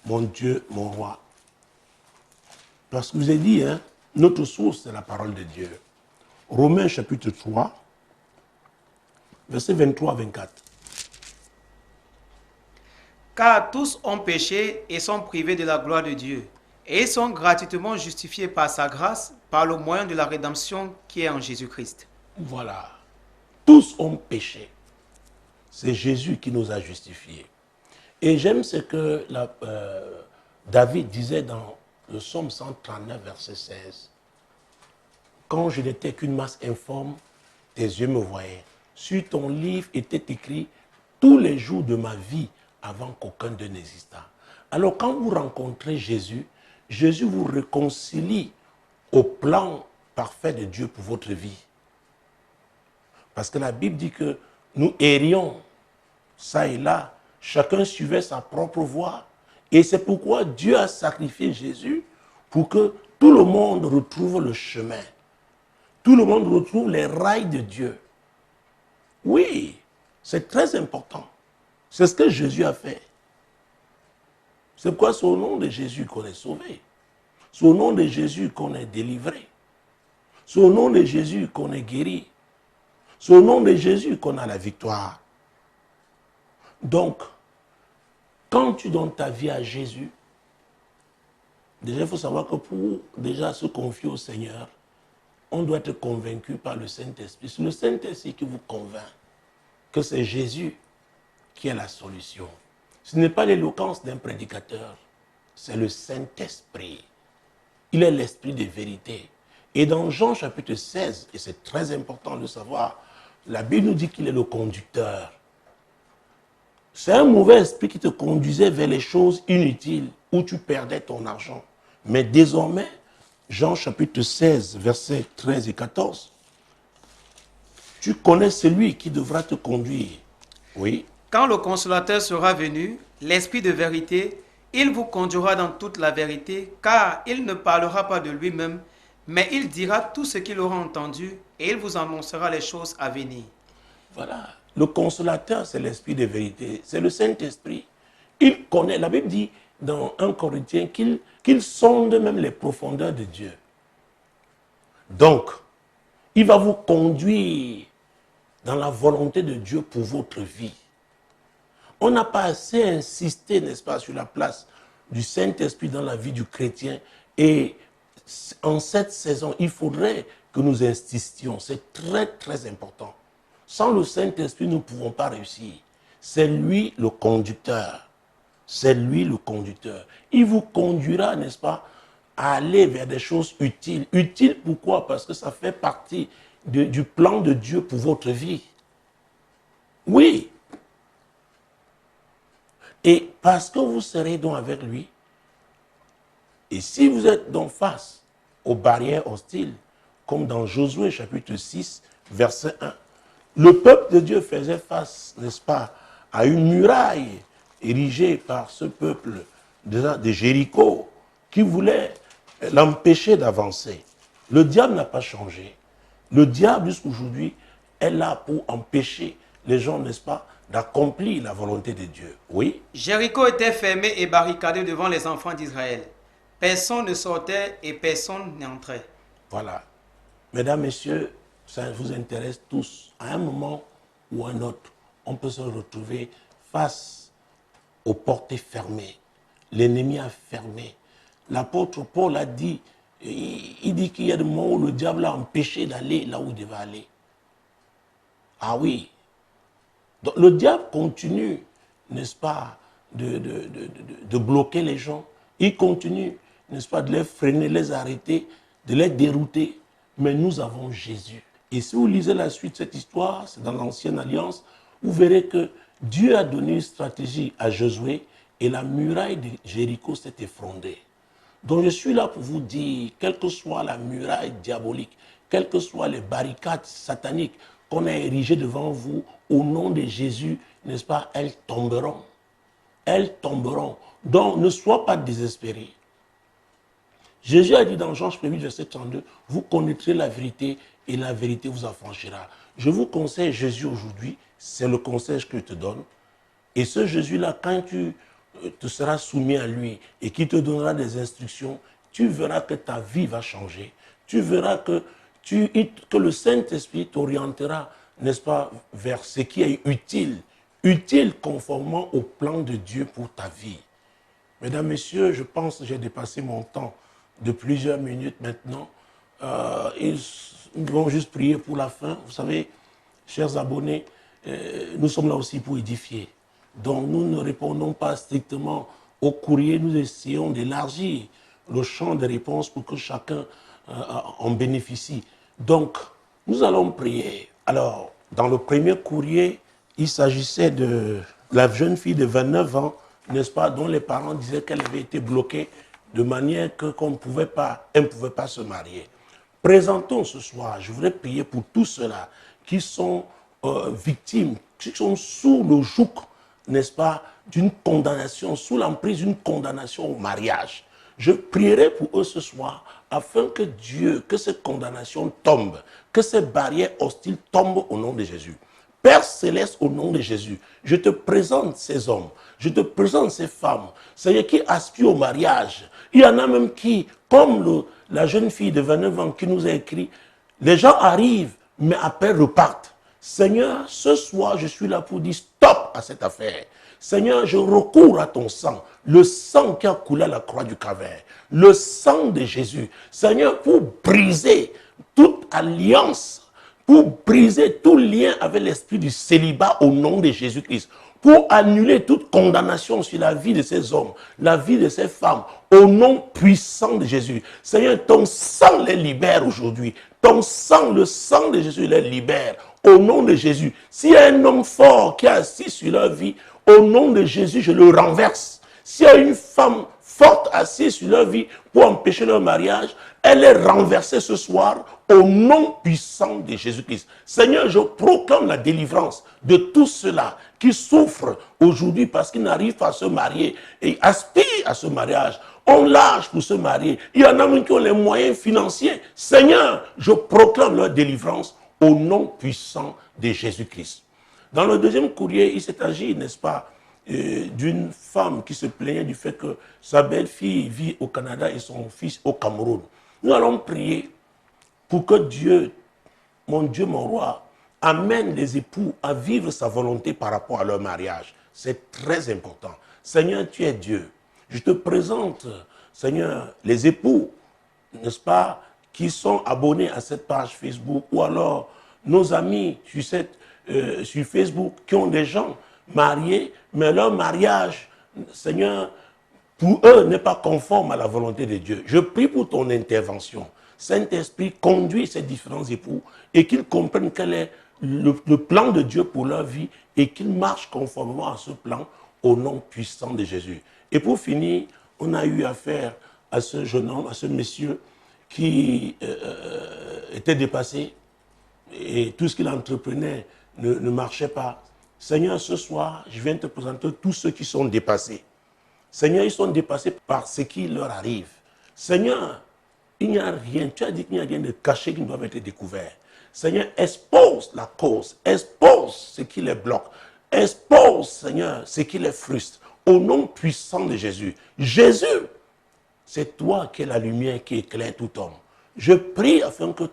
mon Dieu, mon roi. Parce que je vous ai dit, hein, notre source, c'est la parole de Dieu. Romains chapitre 3, versets 23 à 24. Car tous ont péché et sont privés de la gloire de Dieu, et ils sont gratuitement justifiés par sa grâce, par le moyen de la rédemption qui est en Jésus-Christ. Voilà. Tous ont péché. C'est Jésus qui nous a justifiés. Et j'aime ce que David disait dans le psaume 139, verset 16. Quand je n'étais qu'une masse informe, tes yeux me voyaient. Sur ton livre était écrit tous les jours de ma vie avant qu'aucun d'eux n'existât. Alors quand vous rencontrez Jésus, Jésus vous réconcilie au plan parfait de Dieu pour votre vie. Parce que la Bible dit que nous errions ça et là, chacun suivait sa propre voie. Et c'est pourquoi Dieu a sacrifié Jésus pour que tout le monde retrouve le chemin. Tout le monde retrouve les rails de Dieu. Oui, c'est très important. C'est ce que Jésus a fait. C'est pourquoi c'est au nom de Jésus qu'on est sauvé. C'est au nom de Jésus qu'on est délivré. C'est au nom de Jésus qu'on est guéri. C'est au nom de Jésus qu'on a la victoire. Donc, quand tu donnes ta vie à Jésus, déjà il faut savoir que pour déjà se confier au Seigneur, on doit être convaincu par le Saint-Esprit. C'est le Saint-Esprit qui vous convainc que c'est Jésus qui est la solution. Ce n'est pas l'éloquence d'un prédicateur, c'est le Saint-Esprit. Il est l'esprit de vérité. Et dans Jean chapitre 16, et c'est très important de savoir, la Bible nous dit qu'il est le conducteur. C'est un mauvais esprit qui te conduisait vers les choses inutiles où tu perdais ton argent. Mais désormais, Jean chapitre 16, versets 13 et 14, tu connais celui qui devra te conduire. Oui. Quand le consolateur sera venu, l'Esprit de vérité, il vous conduira dans toute la vérité, car il ne parlera pas de lui-même, mais il dira tout ce qu'il aura entendu et il vous annoncera les choses à venir. Voilà. Le consolateur, c'est l'Esprit de vérité. C'est le Saint-Esprit. Il connaît. La Bible dit dans 1 Corinthiens qu'il sonde même les profondeurs de Dieu. Donc, il va vous conduire dans la volonté de Dieu pour votre vie. On n'a pas assez insisté, n'est-ce pas, sur la place du Saint-Esprit dans la vie du chrétien. Et en cette saison, il faudrait que nous insistions. C'est très, très important. Sans le Saint-Esprit, nous ne pouvons pas réussir. C'est lui le conducteur. C'est lui le conducteur. Il vous conduira, n'est-ce pas, à aller vers des choses utiles. Utiles pourquoi? Parce que ça fait partie du plan de Dieu pour votre vie. Oui. Et parce que vous serez donc avec lui, et si vous êtes donc face aux barrières hostiles, comme dans Josué chapitre 6, verset 1, le peuple de Dieu faisait face, n'est-ce pas, à une muraille érigée par ce peuple de Jéricho qui voulait l'empêcher d'avancer. Le diable n'a pas changé. Le diable, jusqu'aujourd'hui, est là pour empêcher les gens, n'est-ce pas, d'accomplir la volonté de Dieu. Oui. Jéricho était fermé et barricadé devant les enfants d'Israël. Personne ne sortait et personne n'entrait. Voilà. Mesdames, Messieurs, ça vous intéresse tous. À un moment ou à un autre, on peut se retrouver face aux portes fermées. L'ennemi a fermé. L'apôtre Paul a dit, il dit qu'il y a des moments où le diable a empêché d'aller là où il devait aller. Ah oui. Donc le diable continue, n'est-ce pas, de bloquer les gens. Il continue, n'est-ce pas, de les freiner, de les arrêter, de les dérouter. Mais nous avons Jésus. Et si vous lisez la suite de cette histoire, c'est dans l'Ancienne Alliance, vous verrez que Dieu a donné une stratégie à Josué et la muraille de Jéricho s'est effondrée. Donc je suis là pour vous dire, quelle que soit la muraille diabolique, quelles que soient les barricades sataniques qu'on a érigées devant vous, au nom de Jésus, n'est-ce pas, elles tomberont. Elles tomberont. Donc ne sois pas désespéré. Jésus a dit dans Jean 1, verset 32, vous connaîtrez la vérité et la vérité vous affranchira. Je vous conseille Jésus aujourd'hui, c'est le conseil que je te donne. Et ce Jésus-là, quand tu te seras soumis à lui et qu'il te donnera des instructions, tu verras que ta vie va changer. Tu verras que le Saint-Esprit t'orientera, n'est-ce pas, vers ce qui est utile. Utile conformément au plan de Dieu pour ta vie. Mesdames, Messieurs, je pense que j'ai dépassé mon temps de plusieurs minutes maintenant. Ils vont juste prier pour la fin. Vous savez, chers abonnés, nous sommes là aussi pour édifier. Donc nous ne répondons pas strictement au courrier, nous essayons d'élargir le champ de réponses pour que chacun en bénéficie. Donc, nous allons prier. Alors, dans le premier courrier, il s'agissait de la jeune fille de 29 ans, n'est-ce pas, dont les parents disaient qu'elle avait été bloquée de manière que qu'on ne pouvait pas, elle ne pouvait pas se marier. Présentons ce soir, je voudrais prier pour tous ceux-là qui sont victimes, qui sont sous le joug, n'est-ce pas, d'une condamnation, sous l'emprise d'une condamnation au mariage. Je prierai pour eux ce soir afin que Dieu, que cette condamnation tombe, que ces barrières hostiles tombent au nom de Jésus. Père céleste, au nom de Jésus, je te présente ces hommes, je te présente ces femmes, Seigneur, qui aspirent au mariage. Il y en a même qui, comme la jeune fille de 29 ans qui nous a écrit, les gens arrivent, mais après repartent. Seigneur, ce soir, je suis là pour dire stop à cette affaire. Seigneur, je recours à ton sang, le sang qui a coulé à la croix du Calvaire, le sang de Jésus. Seigneur, pour briser toute alliance, pour briser tout lien avec l'esprit du célibat au nom de Jésus-Christ, pour annuler toute condamnation sur la vie de ces hommes, la vie de ces femmes, au nom puissant de Jésus. Seigneur, ton sang les libère aujourd'hui. Ton sang, le sang de Jésus les libère au nom de Jésus. S'il y a un homme fort qui est assis sur leur vie, au nom de Jésus, je le renverse. S'il y a une femme forte assise sur leur vie pour empêcher leur mariage, elle est renversée ce soir au nom puissant de Jésus-Christ. Seigneur, je proclame la délivrance de tous ceux-là qui souffrent aujourd'hui parce qu'ils n'arrivent pas à se marier et aspirent à ce mariage. On lâche pour se marier. Il y en a même qui ont les moyens financiers. Seigneur, je proclame leur délivrance au nom puissant de Jésus-Christ. Dans le deuxième courrier, il s'est agi, n'est-ce pas, d'une femme qui se plaignait du fait que sa belle-fille vit au Canada et son fils au Cameroun. Nous allons prier pour que Dieu, mon roi, amène les époux à vivre sa volonté par rapport à leur mariage. C'est très important. Seigneur, tu es Dieu. Je te présente, Seigneur, les époux, n'est-ce pas, qui sont abonnés à cette page Facebook, ou alors nos amis sur Facebook qui ont des gens mariés, mais leur mariage, Seigneur, pour eux n'est pas conforme à la volonté de Dieu. Je prie pour ton intervention. Saint-Esprit, conduit ces différents époux et qu'ils comprennent quel est le plan de Dieu pour leur vie et qu'ils marchent conformément à ce plan au nom puissant de Jésus. Et pour finir, on a eu affaire à ce jeune homme, à ce monsieur qui était dépassé et tout ce qu'il entreprenait ne marchait pas. Seigneur, ce soir, je viens te présenter tous ceux qui sont dépassés. Seigneur, ils sont dépassés par ce qui leur arrive. Seigneur, il n'y a rien, tu as dit qu'il n'y a rien de caché qui ne doit être découvert. Seigneur, expose la cause, expose ce qui les bloque, expose, Seigneur, ce qui les frustre. Au nom puissant de Jésus. Jésus, c'est toi qui es la lumière qui éclaire tout homme. Je prie afin que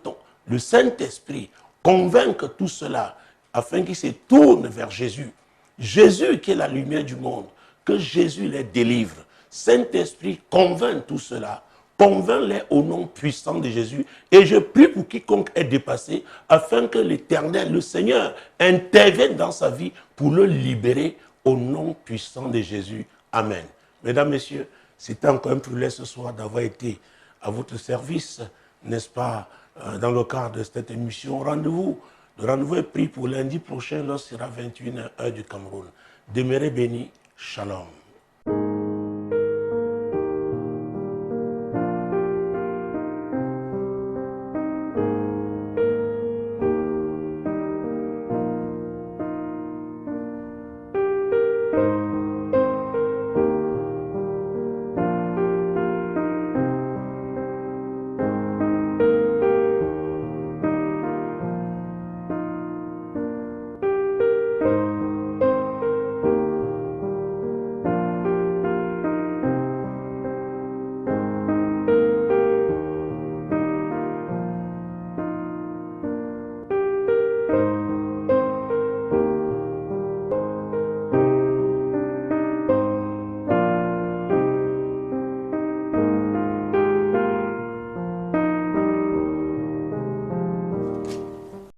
le Saint-Esprit convainque tout cela, afin qu'ils se tournent vers Jésus. Jésus qui est la lumière du monde, que Jésus les délivre. Saint-Esprit, convainc tout cela. Convainc-les au nom puissant de Jésus. Et je prie pour quiconque est dépassé, afin que l'Éternel, le Seigneur, intervienne dans sa vie pour le libérer au nom puissant de Jésus. Amen. Mesdames, Messieurs, c'est encore un privilège ce soir d'avoir été à votre service, n'est-ce pas, dans le cadre de cette émission. Rendez-vous. Le rendez-vous est pris pour lundi prochain, lorsqu'il sera 21h du Cameroun. Demeurez bénis. Shalom.